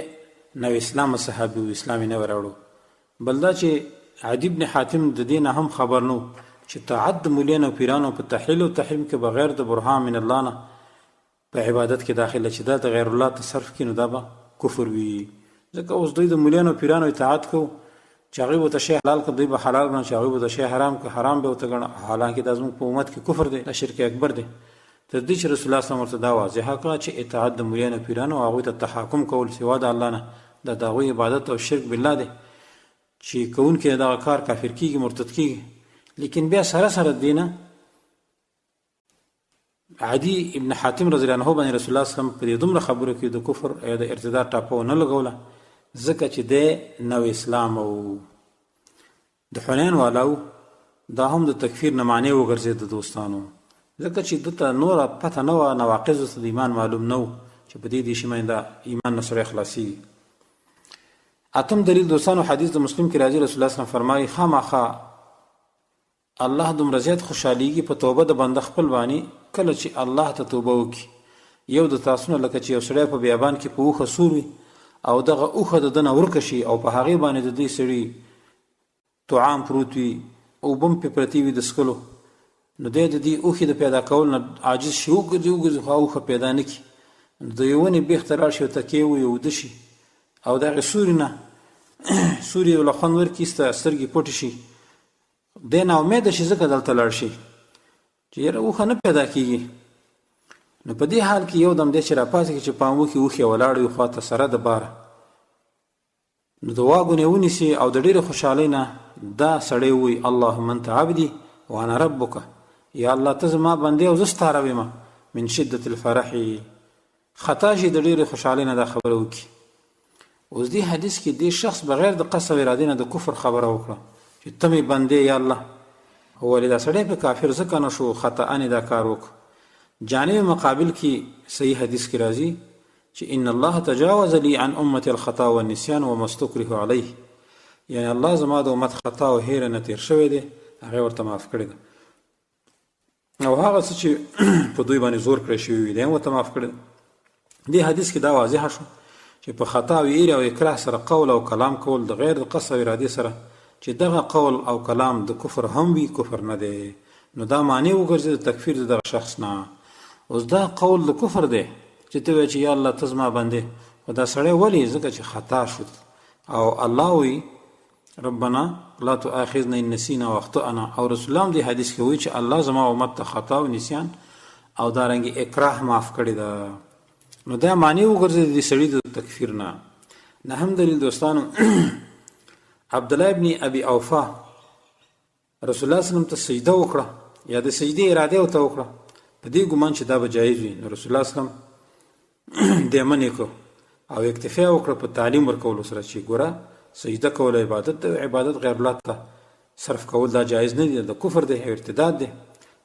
نو اسلام صحابي او اسلامي نه راوړو. بل دا چې عدي بن حاتم د دین هم خبر نو چې تعد مولین او پیرانو په تحلیل او تحریم کې بغیر د برهان من الله نه په عبادت کې داخله چې دا د غیر الله تصرف کینو دا به کفر وي. ځکه اوس دوی د مولین او پیرانو اطاعت کو چې هغه وته شی حلال کړ دوی به حلال غواړي چې هغه وته شی حرام کړ حرام به وته غواړي حالانکه د ازمو په امت کې کفر دی دا شرک اکبر دی. تر دې چې رسول الله صلی الله علیه وسلم واضح کړ چې اطاعت د مولین او پیرانو هغه ته تحاکم کول سوا د الله نه د دغوی عبادت او شرک بالله دی چې کون کې دا کار کافر کیږي مرتد کیږي. لیکن بیا سره سره دینه عدي ابن حاتم رضی الله عنه باندې رسول الله صلی الله علیه وسلم په دومره خبرو کې د کفر یا د ارتداد ټاپو نه لګوله ځکه چې د نو اسلام او د حنین والو دا هم د تکفیر نه معنی وګرځید د دوستانو ځکه چې دته نور پته نه و نواقض د ایمان معلوم نو چې په دې شی باندې ایمان نصر اخلاصي. اتم دلیل دوستانو حدیث د مسلم کې راځي رسول الله صلی الله علیه وسلم فرمایي خامخا الله دومره زیات خوشاليږي په توبه د بنده خپل باندې کله چې الله ته توبه وکړي. یو د تاسو نه لکه چې یو سړی په بیابان کې په اوخه سوري او دغه اوخه د دنه ورکشي او په هغه باندې د دې سړي طعام پروت وي او بم په پرتی وي د سکلو نو د دې اوخه د پیدا کول نه عاجز شي وګرځي خو اوخه پیدا نکي د یوونی به اختراع شو تکي وي او د شي او دغه سوري نه سوري ول خون ورکیسته سترګې پټ شي دین امید شي ځکه دلته لړ شي چې یره اوخه نه پیدا کیږي. نو په دې حال کې یو دم د چې را پاسې چې پامو کې اوخه ولاړ یو خاطر سره د بار نو دواګونه ونیسي او د ډېر خوشالۍ نه دا سړی وي اللهم انت عبدي وانا ربك یا الله ته زما بندي او زستاره ویم من شدت الفرح خطا شي د ډېر خوشالۍ نه دا خبره وکي. اوس دې حدیث کې دې شخص بغیر د قصد اراده نه د کفر خبره وکړه چې تمه بندي یا الله هو لدا سړی په کافر ځکه نه شو خطا ان دا کار وک. جانب مقابل کې صحیح حدیث کې راځي چې ان الله تجاوز لي عن امتي الخطا والنسيان وما استكره عليه یعنی الله زما د امت خطا او هیر نه تیر شوی دی هغه ورته معاف کړی دی او هغه څه چې په دوی باندې زور کړی شوی دی ورته معاف کړی. دې حدیث کې دا واضح شو چې په خطا او هیر او اکراه سره قول او کلام کول د غیر د قصد اراده سره چې دغه قول او کلام د کفر هم وي کفر نه دی نو دا معنی وګرځي د تکفیر د شخص نه. اوس دا قول د کفر دی چې ته وایې چې یا الله تزما باندې خدا سړی ولی ځکه چې خطا شو او الله وی ربنا لا تؤاخذنا ان نسينا واخطانا او رسول الله دې حدیث کې وی چې الله زما امت ته خطا او نسيان او دارنګي اکراه معاف کړی دا نو دا معنی وګرځي د سړي د تکفیر نه. نه هم دلیل دوستانو عبد الله ابن ابي اوفا رسول الله صلی الله علیه وسلم ته سجده وکړه یا د سجدي اراده وته وکړه په دې ګمان چې دا به جایز وي نو رسول الله صلی الله علیه وسلم دې منې کو او اکتفا وکړه په تعلیم ورکول سره چې ګوره سجده کول عبادت ده عبادت غیر الله ته صرف کول دا جایز نه دی د کفر دی ارتداد دی.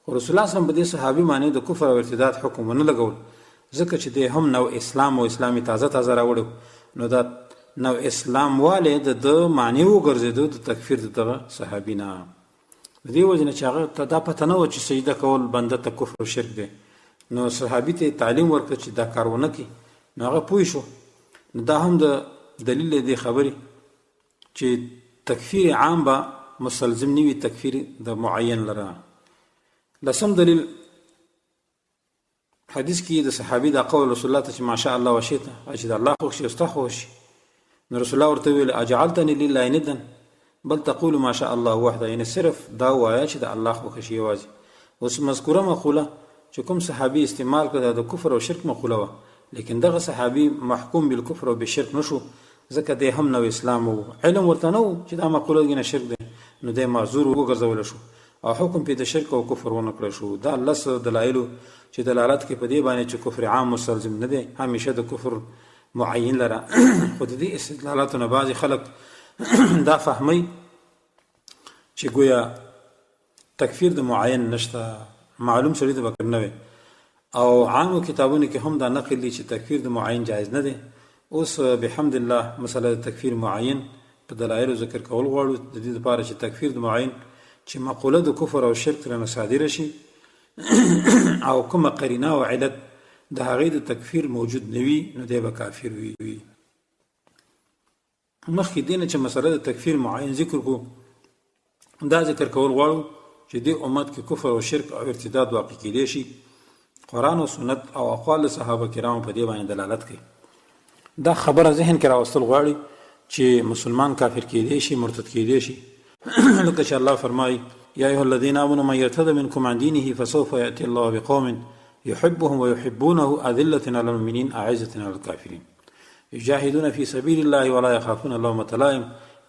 رسول الله صلی الله علیه وسلم په دې صحابي باندې د کفر او ارتداد حکم نه لګول ځکه چې د هم نو اسلام او اسلامي تازه تازه راوړو نو دا نو اسلام والے د معنی وګرځیدو د تکفیر دغه صحابي نه دی وجنه چې هغه ته دا پته نه و چې سجده کول بنده ته کفر او شرک دی نو صحابي ته تعلیم ورکړ چې دا کارونه کوي نو هغه پوه شو. دا هم د دلیل دی خبري چې تکفیر عام به مستلزم نیوي تکفیر د معین لره. لسم دلیل حدیث کې د صحابي دا قول رسول الله ته چې ماشاء الله وشیته چې الله خو شي استخو شي نو رسول الله ورته ویل اجعلتني لله ندا بل تقول ما شاء الله وحده یعنی صرف دا وایا چې د الله خو شي واځي. اوس مذکوره مقوله چې کوم صحابي استعمال کړه د کفر او شرک مقوله وه، لیکن دغه صحابي محکوم بالکفر او بالشرک نشو، ځکه دی هم نو اسلام وو، علم ورته نه و چې دا مقوله نه شرک دی، نو دی معذور وګرځول شو او حکم په د شرک او کفر ونه کړی شو. دا لس دلایلو چې دلالت کوي په دې باندې چې کفر عام مستلزم نه دی، همیشه د کفر معین لره. خو د دې استدلالاتو نه بعضې خلک دا فهمي چې ګویا تکفیر د معین نشته، معلوم سړي ته به نه وي، او عامو کتابونو کې هم دا نقل دي چې تکفیر د معین جایز نه دی. اوس بحمد الله مسله د تکفیر معین په دلایلو ذکر کول غواړو، د دې لپاره چې تکفیر د معین چې مقوله د کفر او شرک ترنه صادره شي او کومه قرینه او علت د هغې د تکفیر موجود نه وي، نو دی به کافر وي. مخکې دې نه چې مسله د تکفیر معین ذکر کو، دا ذکر کول غواړو چې دې امت کې کفر او شرک او ارتداد واقع کېدی شي. قرآن او سنت او اقوال صحابه کرامو په دې باندې دلالت کوي. دا خبره ذهن کې راوستل غواړي چې مسلمان کافر کېدی شي، مرتد کېدی شي. لکه چې الله فرمایي یا ایها الذین آمنوا من یرتد منکم عن دینه فسوف یأتی الله بقوم يحبهم ويحبونه أذلة على المؤمنين أعزة على الكافرين يجاهدون في سبيل الله ولا يخافون لومة لائم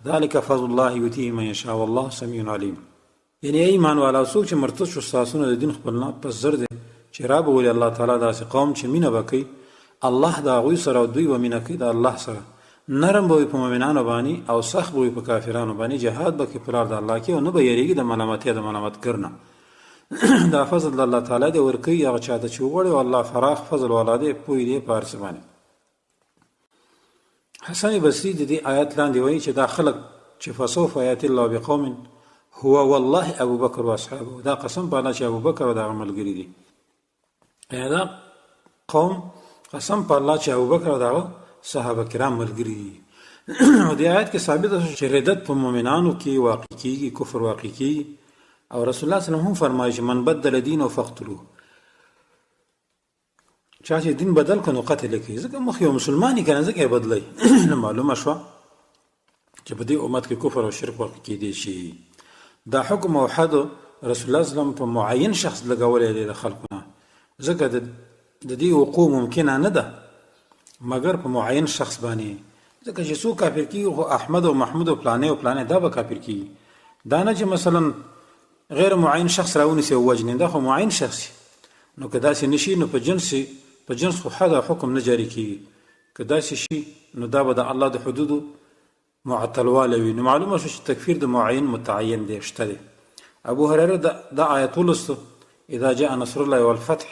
ذلك فضل الله يؤتيه من يشاء والله سميع عليم. یعنی ایمان والا څوک چې مرتد شو ستاسو د دین خپل نه پس زر دی چې را به ولي الله تعالی داسې قوم چې مینه به کوي الله د هغوی سره او دوی به مینه کوي د الله سره، نرم به وي په مؤمنانو باندې او سخت به وي په کافرانو باندې، جهاد به کوي په لار د الله کې او نه به یېرېږي د ملامتیا د ملامتګر نه. دا فضل د الله تعالی دی، ورکوي هغه چا ته چې وغواړي، او الله فراخ فضل والا دی، پوه دی په هر څه باندې. حسن بصري د دې آیات لاندې وایي چې دا خلک چې فسوف یأتی الله بقوم هو والله ابو بکر و اصحابه، دا قسم په الله چې ابو بکر او دغه ملګري دي. دا قوم قسم په الله چې ابو بکر او دغه صحابه کرام ملګري دي. او دې آیات کې ثابت ده چې ردت په مؤمنانو کې واقع کیږي، کفر واقع کیږي، او رسول الله صلی الله علیه وسلم هم فرمایي چې من بدل دینه فقتلوه، چا چې دین بدل کنو قتل کوي، ځکه مخ یو مسلمانی کنه ځکه یې بدلی. نو معلومه شوه چې په دې امت کې کفر او شرک واقع کیدی شي. دا حکم او حد رسول الله صلی الله علیه وسلم په معین شخص لګولې دی د خلکو نه، ځکه د دې وقوع ممکنه نه ده مګر په معین شخص باندې، ځکه چې څوک کافر کیږي خو احمد او محمود او فلانه او فلانه دا به کافر کیږي، دا نه چې مثلا غیر معین شخص راونیسي او وجنې، دا خو معین شخص. نو که داسې نشي نو په جنس خو حد حکم نه جاری کیږي، که داسې شي نو دا به د الله د حدودو معطلواله وي. نو معلومه شو چې تکفیر د معین متعین دی، شته دی. ابو هريره دا آیت ولسته اذا جاء نصر الله والفتح،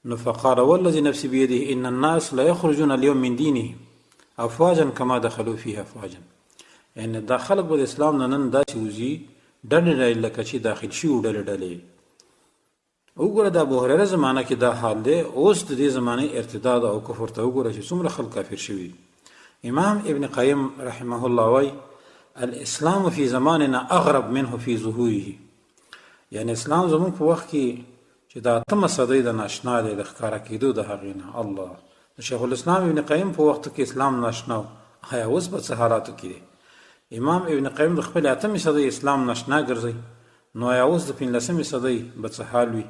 نو فقال والذي نفسي بيده ان الناس لا يخرجون اليوم من دينه افواجا كما دخلوا فيه افواجا، یعنی دا خلق به اسلام نه نن داسې وځي ډلې لکه چې داخل شي ډلې. وګوره د ابو هريره زمانه کې دا حال دی، اوس د دې زمانه ارتداد او کفر ته وګوره چې څومره خلک کافر شوي. امام ابن قیم رحمه الله وای الاسلام فی زماننا اغرب منه فی ظهوره، یعنی اسلام زمون په وخت کې چې دا تمه صدی د ناشنا دی د ښکارا کېدو د هغې نه. الله شیخ الاسلام ابن قیم په وخت کې اسلام ناشنا و، هیا اوس په څه حالاتو کې دی. امام ابن قیم د خپل اتمې صدی اسلام ناشنا ګرځي، نو یا اوس د 15مې صدی به څه حال وي.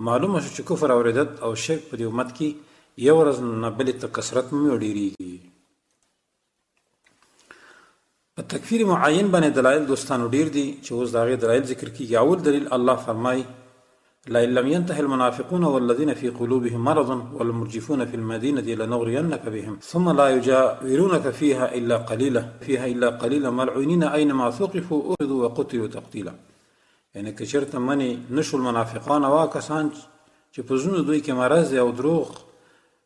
معلومه شو چې کفر او ردت او شرک په دې امت کې یو ورځ نه بلې ته کثرت مې ډېرېږي. په تکفیر معین باندې دلایل دوستانو ډېر دي چې اوس د هغې دلایل ذکر کېږي. اول دلیل الله فرمایي لئن لم ينته المنافقون والذين في قلوبهم مرض والمرجفون في المدينة لنغرينك بهم ثم لا يجاورونك فيها إلا قليلا ملعونين أينما ثقفوا أخذوا وقتلوا تقتيلا. یعنی که چېرته منې نشول منافقان او کسان چې په زړونو دوی کې مرض دی او دروغ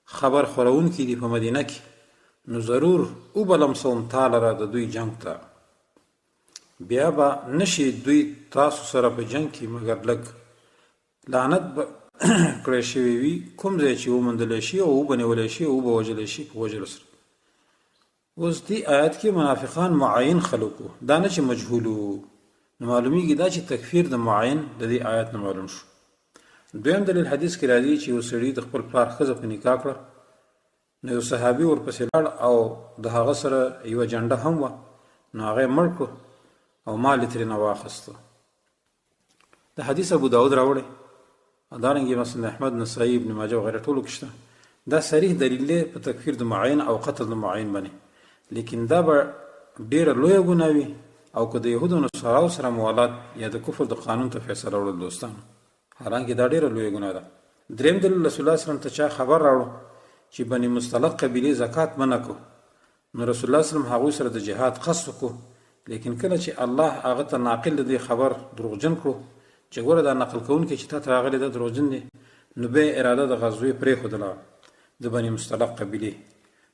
خبر خپروونکي دي په مدینه کې، نو ضرور وبلمسوم تا لره د دوی جنګ ته، بیا به نشي دوی تاسو سره په جنګ کې مګر لږ لعنت به کړی شوی وي کوم ځای چې وموندلی شي او وبنیولی شي او وبوژلی شي په وژلو سره. اوس دې آیات کې منافقان معین خلک وو، دا نه چې مجهول وو. نو معلومیږي دا چې تکفیر د معین د دې آیات نه معلوم شو. دویم دلیل حدیث کې راځي چې یو سړي د خپل پلار ښځه په نکاح کړه، نو یو صحابي ورپسې لاړ او د هغه سره یوه جنډه هم وه، نو هغه یې مړ کړو او مال یې ترېنه واخیسته. د حدیث ابو داود راوړی دارنګه مسند احمد، نسائی، ابن ماجه وغیرہ ټولو کې شته. دا صریح دلیل دی په تکفیر د معین او قتل د معین باندې، لیکن دا به ډیره لویه ګناه وي او که د یهودو نصاراو سره موالات یا د کفر د قانون ته فیصله وړل دوستانو، حالانکه دا ډیره لویه ګناه ده. دریم دلیل رسول الله صلی الله علیه وسلم ته چا خبر راوړو چې بني مصطلق قبیلې زکات منع کو، نو رسول الله صلی الله علیه وسلم هغوی سره د جهاد قصد وکړو، لیکن کله چې الله هغه ته ناقل د دې خبر دروغجن کړو چې ګوره دا نقل کوونکی چې تا ته راغلی دا دروغجن دی، نو بیا اراده د غزوې پرېښودله د بني مصطلق قبیلې.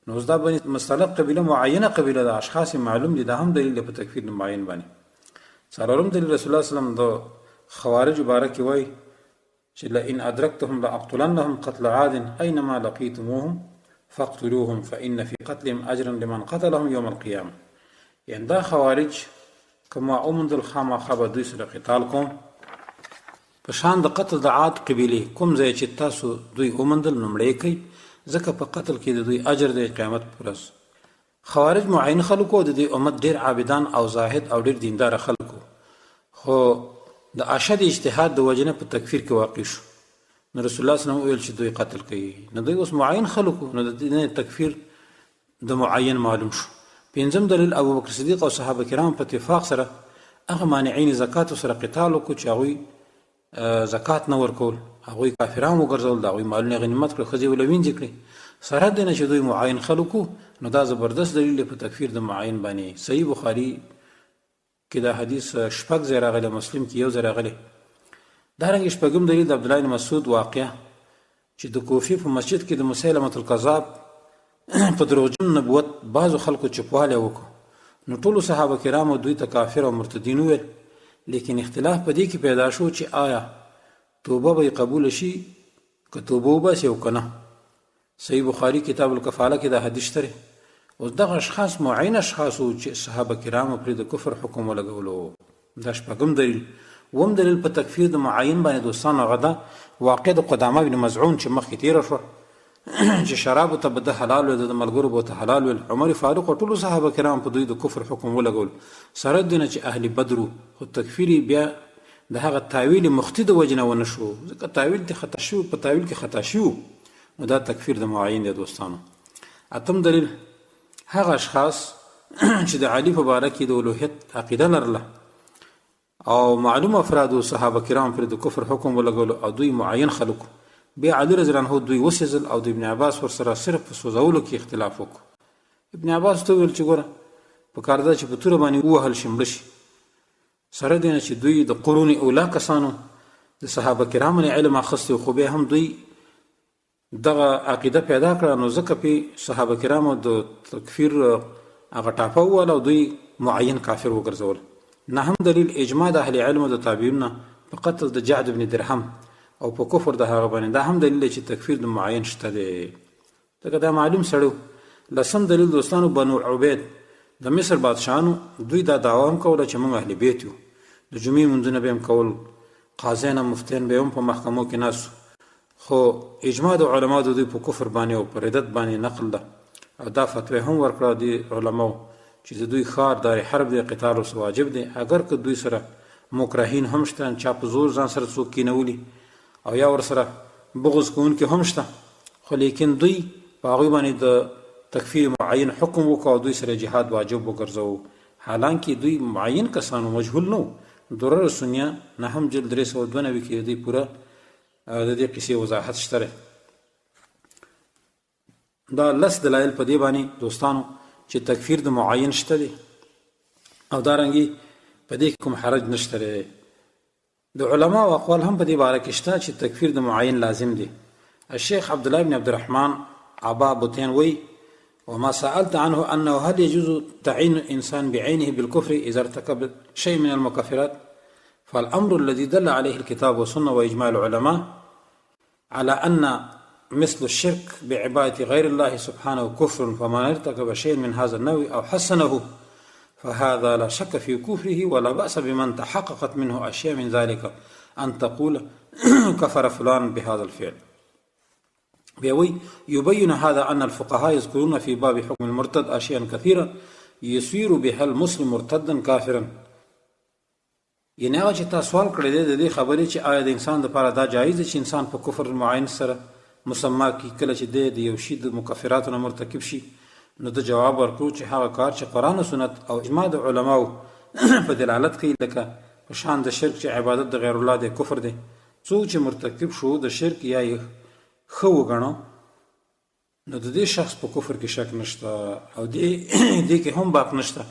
نو اوس دا بني مصطلق قبیله معینه قبیله ده، اشخاص معلوم دي، دا هم دلیل دی په تکفیر د معین باندې. څلورم دلیل رسول الله صلی الله علیه وسلم د خوارجو باره کې وایي چې لئن ادرکتهم لاقتلنهم قتل عاد اینما لقیتموهم فاقتلوهم فإن في قتلهم اجرا لمن قتلهم یوم القیامه. یعنی دا خوارج که ما اومندل خامخا به دوی سره قتال کوم په شان د قتل د عاد قبیلې کوم ځای چې تاسو دوی اومندل نو مړی کوئ، ځکه په قتل کې د دوی اجر دی قیامت پر ورځ. خوارج معین خلکو د دې امت ډیر عابدان او زاهد او ډیر دیندار خلکو، خو د اشد اجتهاد د وجنه په تکفیر کې واقع شو. نو رسول الله صلی الله علیه وسلم ویل چې دوی قتل کوي، نو دوی اوس معین خلکو، نو د دې تکفیر د معین معلوم شو. پنځم دلیل ابوبکر صدیق او صحابه کرام په اتفاق سره هغه مانعین زکات سره قتال وکړو چې هغوی زکات نه ورکول، هغوی کافران وګرځول، د هغوی مالونه غنیمت کړل، ښځې ولوینځې کړې، سره د نه چې دوی معین خلکو، نو دا زبردست دلیل دی په تکفیر د معین باندې. صحیح بخاري کې دا حدیث شپږ ځای راغلی، مسلم کې یو ځای راغلی. دارنګه شپږم دلیل د عبدالله بن مسعود واقعه چې د کوفې په مسجد کې د مسیلمة الکذاب په دروغجن نبوت بعضو خلکو چپوالی وکړو، نو ټولو صحابه کرامو دوی ته کافر او مرتدین وویل، لیکن اختلاف په دې کې پیدا شو چې آیا توبه به قبول شي که توبه وباسي او که نه. صحیح بخاري کتاب الکفاله کې دا حدیث شته. اوس دغه اشخاص معین اشخاص وو چې صحابه کرامو پرې د کفر حکم ولګولو. دا شپږم دلیل. اووم دلیل په تکفیر د معین باندې دوستانو هغه ده واقع د قدامه بن مزعون چې مخکې تېره شوه چې شرابو ته به ده حلال ویل، د ملګرو به ته حلال ویل. عمر فاروق او ټولو صحابه کرام په دوی د کفر حکم ولګول، سره د نه چې اهل بدر وو، خو تکفیر بیا د هغه تاویل مختی د وجې نه ونه شو، ځکه تاویل ته خطا شو، په تاویل کې خطا شو، نو دا تکفیر د معین دی دوستانو. اتم دلیل هغه اشخاص چې د علي په باره کې د الوهیت عقیده لرله او معلوم افراد او صحابه کرام پر د کفر حکم ولګول او دوی معین خلکو، بیا علی رضی الله عنه دوی وسیزل او د ابن عباس ور سره صرف په سوزولو کې اختلاف وکړو. ابن عباس ته ویل چې ګوره په کار ده چې په توره باندې ووهل شي مړه شي، سره دی نه چې دوی د قرون اولا کسانو د صحابه کرامو نه علم اخیستی، خو بیا هم دوی دغه عقیده پیدا کړه، نو ځکه په صحابه کرامو د تکفیر هغه ټاپه وواله او دوی معین کافر وګرځول. نهم دلیل اجماع د اهل علم او د تابعین په قتل د جعد بن درهم او په کفر د هغه باندې، دا هم دلیل چې تکفیر د معین شته دی، ځکه دا معلوم سړی. لسم دلیل دوستانو بنو عبید د مصر بادشاهانو دوی دا دعوا هم کوله چې موږ اهل بیت یو، د جمعې منځونه به هم کول، قاضیان مفتیان به هم په محکمو کې ناستو، خو اجماع د علماء د دوی په کفر باندې او په ردت باندې نقل ده، او دا فتوی هم ورکړه د علماو چې د دوی ښار دار حرب دی، قتال اوس واجب دی، اگر که دوی سره مکرهین هم شته، چا په زور ځان سره څوک کینولي او یا ور سره بغض کوونکي هم شته، خو لیکن دوی په هغوی باندې د تکفیر معین حکم وکړه او دوی سره جهاد واجب وګرځوو، حالانکه دوی معین کسانو مجهول نه وو. درر سنیه نهم جلد 392 کې دوی پوره د دې قصې وضاحت شته. دا لس دلایل په دې باندې دوستانو چې تکفیر د معین شته دی او دارنګي په دې کوم حرج نشته. د علما او اقوال هم په دې باره کې شته چې تکفیر د معین لازم دی. الشيخ عبد الله بن عبد الرحمن عبا بوتين وی وما سألت عنه أنه هل يجوز تعيين الإنسان بعينه بالكفر إذا ارتكب شيء من المكفرات، فالأمر الذي دل عليه الكتاب والسنة وإجماع العلماء على أن مثل الشرك بعبادة غير الله سبحانه كفر، فمن ارتكب شيء من هذا النوع أو حسنه فهذا لا شك في كفره، ولا بأس بمن تحققت منه أشياء من ذلك أن تقول كفر فلان بهذا الفعل. بيوي يبين هذا أن الفقهاء يذكرون في باب حكم المرتد أشياء كثيرة يصير بها المسلم مرتدا كافرا، یعنې هغه چې تا سوال کړی دی د دې خبرې چې آیا د انسان دپاره دا جایز دی چې انسان په کفر معین سره مسما کړي کله چې دی د یو شي د مکفراتو نه مرتکب شي، نو د جواب ورکړو چې هغه کار چې قرآن و سنت او اجماع د علماو په دلالت کوي، لکه په شان د شرک چې عبادت د غیر الله دی کفر دی، څوک چې مرتکب شو د شرک یا یې ښه وګڼو نو د دې شخص په کفر کې شک نشته، او دې کې هم باک نشته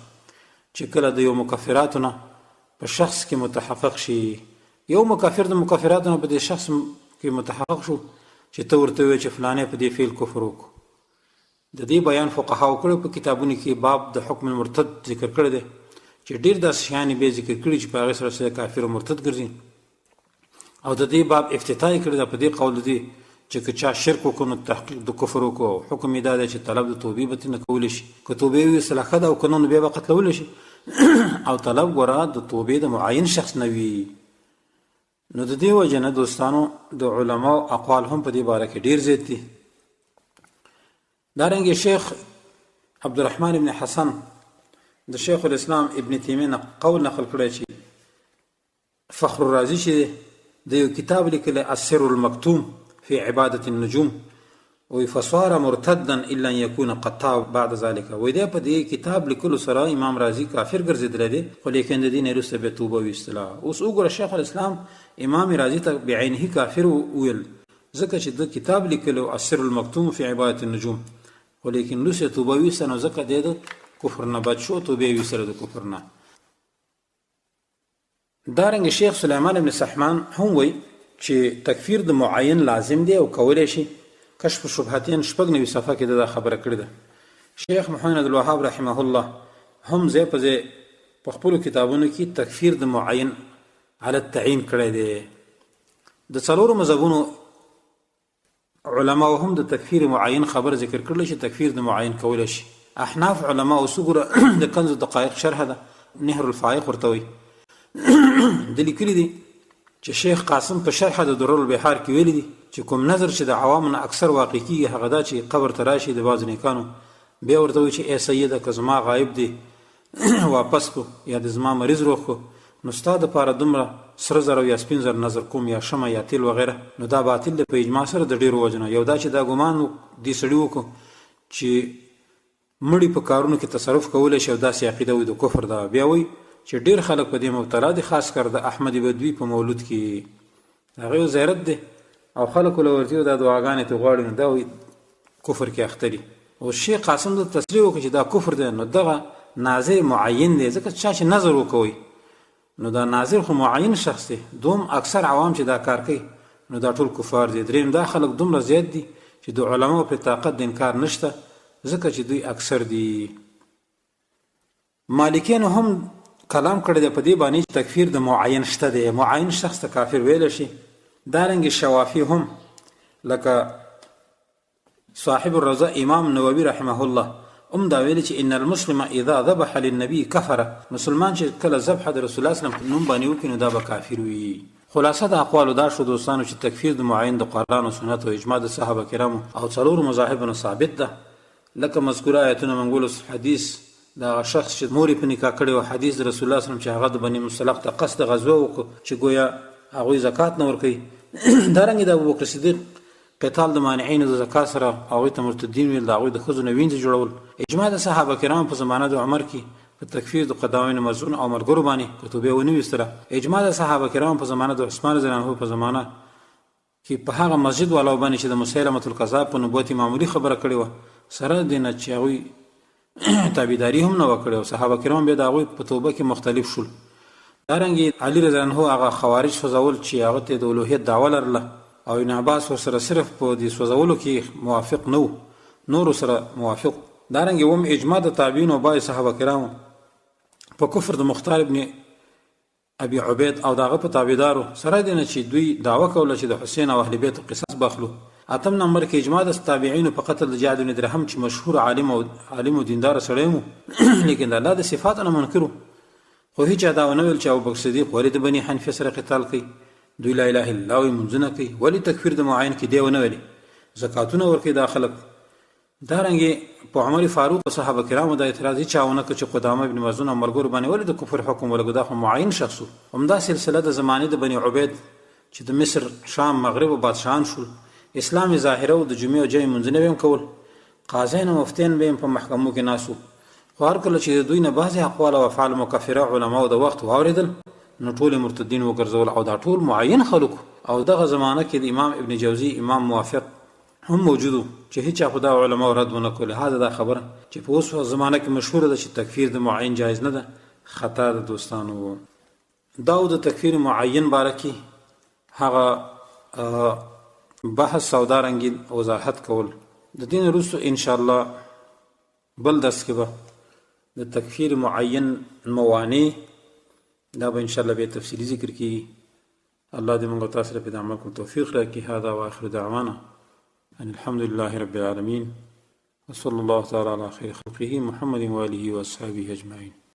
چې کله د یو مکفراتو نه په شخص کې متحقق شي، یو مکفر د مکفراتو نه په دې شخص کې متحقق شو چې ته ورته وایې چې فلانې په دې فعل کفر وکړو. د دې بیان فقهاو کړی په کتابونو کې باب د حکم المرتد ذکر کړی دی چې ډېر داسې شیانې به ذکر کړي چې په هغې سره سړی کافر او مرتد ګرځي، او د دې باب افتتاح یې کړی ده په دې قول دی چې که چا شرک وکړو نو تحقیق د کفر وکړو، حکم یې دا دی چې طلب د توبې به ترې نه کولی شي، که توبې وویستله ښه ده او که نه نو بیا به قتلولی شي او طلب ګوره د توبې د معین شخص نه وي. نو د دې وجه نه دوستانو د علماو اقوال هم په دې باره کې ډېر زیات دي. دارنګې شیخ عبدالرحمن ابن حسن د شیخ الاسلام ابن تیمیه نه قول نقل کړی چې فخر الرازی چې د یو کتاب لیکلی السر المکتوم فی عبادة النجوم وی فصار مرتدا الا ان یکون قد تاب بعد ذلك، وی دی په دې کتاب لیکلو سره امام رازی کافر ګرځېدلی دی، خو لیکن د دې نه وروسته بیا توبه ویستله. اوس وګوره شیخ الاسلام امام رازی ته بعینه کافر وویل ځکه چې د کتاب لیکلو السر المکتوم فی عبادة النجوم، خو لیکن وروسته توبه ویسته نو ځکه دی د کفر نه بچ شو، توبه یې ویستله د کفر نه. دارنګه شیخ سلیمان ابن سحمان هم وی چې تکفیر د معین لازم دی او کولی شي. کشف شبهتین شپږ نوي صفحه کې دا خبره کړې ده. شیخ محمد الوهاب رحمه الله هم ځای په ځای په خپلو کتابونو کې تکفیر د معین علی التعیین کړی دی. د څلورو مذهبونو علماو هم د تکفیر معین خبر ذکر کړل چې تکفیر د معین کولی شي. احناف علما او سګره د کنز دقایق شرح ده نهر الفائق ورته وي د لیکلي دي چې شیخ قاسم په شرح د درر البحار کې ویلي دي چې کوم نظر چې د عوامو نه اکثر واقع کیږي هغه دا چې قبر ته راشي د بعض نیکانو بیا ورته وایي چې ای سیده که زما غایب دی واپس کو یا د زما مریض روغ کو نو ستا دپاره دومره سره زر او یا سپین زر نظر کوم یا شمع یا تیل وغیره، نو دا باطل دی په اجماع سره د ډېرو وجو نه. یو دا چې دا ګمان دې سړي وکړو چې مړي په کارونو کې تصرف کولی شي او داسې عقیده وي د کفر ده. بیا وایي چې ډېر خلک په دې مبتلا دي، خاص کر د احمد بدوي په مولود کې هغه یو زیارت دی او خلکو له ورته دا دعاګانې ته غواړي نو دا وایي کفر کې اخته دي. او شیخ قاسم د تصریح وکړي چې دا کفر دی نو دغه ناظر معین دی، ځکه چا چې نظر وکوي نو دا ناظر خو معین شخص دی. دوم اکثر عوام چې دا کار کوي نو دا ټول کفار دي. دریم دا خلک دومره زیات دي چې د علماو په طاقت د انکار نشته ځکه چې دوی اکثر دي. مالکیانو هم کلام کړی دی په دې باندې چې تکفیر د معین شته دی، معین شخص ته کافر ویلی شي. دارنګې شوافي هم لکه صاحب الرضا امام نووي رحمه الله هم دا ویلي چې ان المسلم اذا ذبح للنبي کفره، مسلمان چې کله ذبح د رسول الله صلی الله علیه وسلم نوم باندې وکړي نو دا به کافر وي. خلاصه د اقوالو دا شو دوستانو چې تکفیر د معین د قرآن او سنت او اجماع د صحابه کرامو او څلورو مذاهبو نه ثابت ده. لکه مذکوره آیتونه منګولو حدیث دا شخص چې مور په نکاح کړی او حدیث د رسول الله صلی الله علیه وسلم چې هغه د بني مصطلق ته قصد غزوه وکړو چې گویا هغوی زکات نه ورکوي. دارنګې د ابوبکر صدیق قتال د مانعینو د زکات سره هغوی ته مرتدین ویل، د هغوی د ښځو نه وینځې جوړول. اجماع د صحابه کرامو په زمانه د عمر کې په تکفیر د قدامین مرزون او ملګرو باندې که توبې ونه ویستله. اجماع د صحابه کرامو په زمانه د عثمان رضی الله عنه په زمانه کې په هغه مسجد والاو باندې چې د مسیلمة الکذاب په نبوت معمولي خبره کړې وه سره د دې نه چې هغوی تابعداري هم نه وکړي او صحابه کرام بیا د هغوی په توبه کې مختلف شول. دارنګې علي رضی الله عنه هغه خوارج سوځول چې هغه ته د الوهیت دعوه لرله او ابن عباس ورسره صرف په دې سوځولو کې موافق نه و، نورو سره موافق. دارنګې هم اجماع د تابعین او باقي صحابه کرامو په کفر د مختار ابن ابي عبید او دغه په تابعدارو سره دی نه چې دوی دعوه کوله چې د حسین او اهل بیت قصاص باخلو. اتم نمبر کې اجماع د تابعین په قتل د جعد بن درهم چې مشهور عالم او دیندار سړی و لیکن د الله د صفات نه منکرو. خو هیڅ دا ونه ویل چې ابوبکر صدیق ولې د بني حنیفه سره قتال کوي، دوی لا اله الا الله منځونه کوي، ولې تکفیر د معین کې دی ونه ویلي، زکاتونه ورکوي دا خلک. دارنګې په عمر فاروق او صحابه کرامو د اعتراض چاونه چې قدامه ابن مزون او مرګور باندې ولې د کفر حکم ولګو دا خو معین شخص همدا سلسله د زمانه د بني عبید چې د مصر شام مغرب او بادشاهان شول اسلام ظاهره او د جمعې او جمع منځنه هم کول قاضین او مفتین به په محکمو کې ناسو خو هر کله چې دوی نه بعضې اقوال او افعال مکفره علماو د وخت واوریدل نو ټول مرتدین وګرځول او دا ټول معین خلق او دغه زمانه کې د امام ابن جوزی امام موافق هم موجودو چې هیڅ خدا علماء رد ونه کول. هدا دا خبره چې په اوس زمانه کې مشهور ده چې تکفیر د معین جایز نه ده خطا د دوستانو. دا د تکفیر معین بارکی هغه بحث سودارنګ وضاحت کول د دین رسو ان شاء الله بل درس کې به د تکفیر معین موانع دا به ان شاء الله به تفصیلی ذکر کیږي. الله دې موږ تاسو ته په عمل کو توفیق راکړي. هذا واخر دعوانا ان الحمد لله رب العالمين وصلى الله تعالى على خير خلقه محمد وآله وأصحابه أجمعين.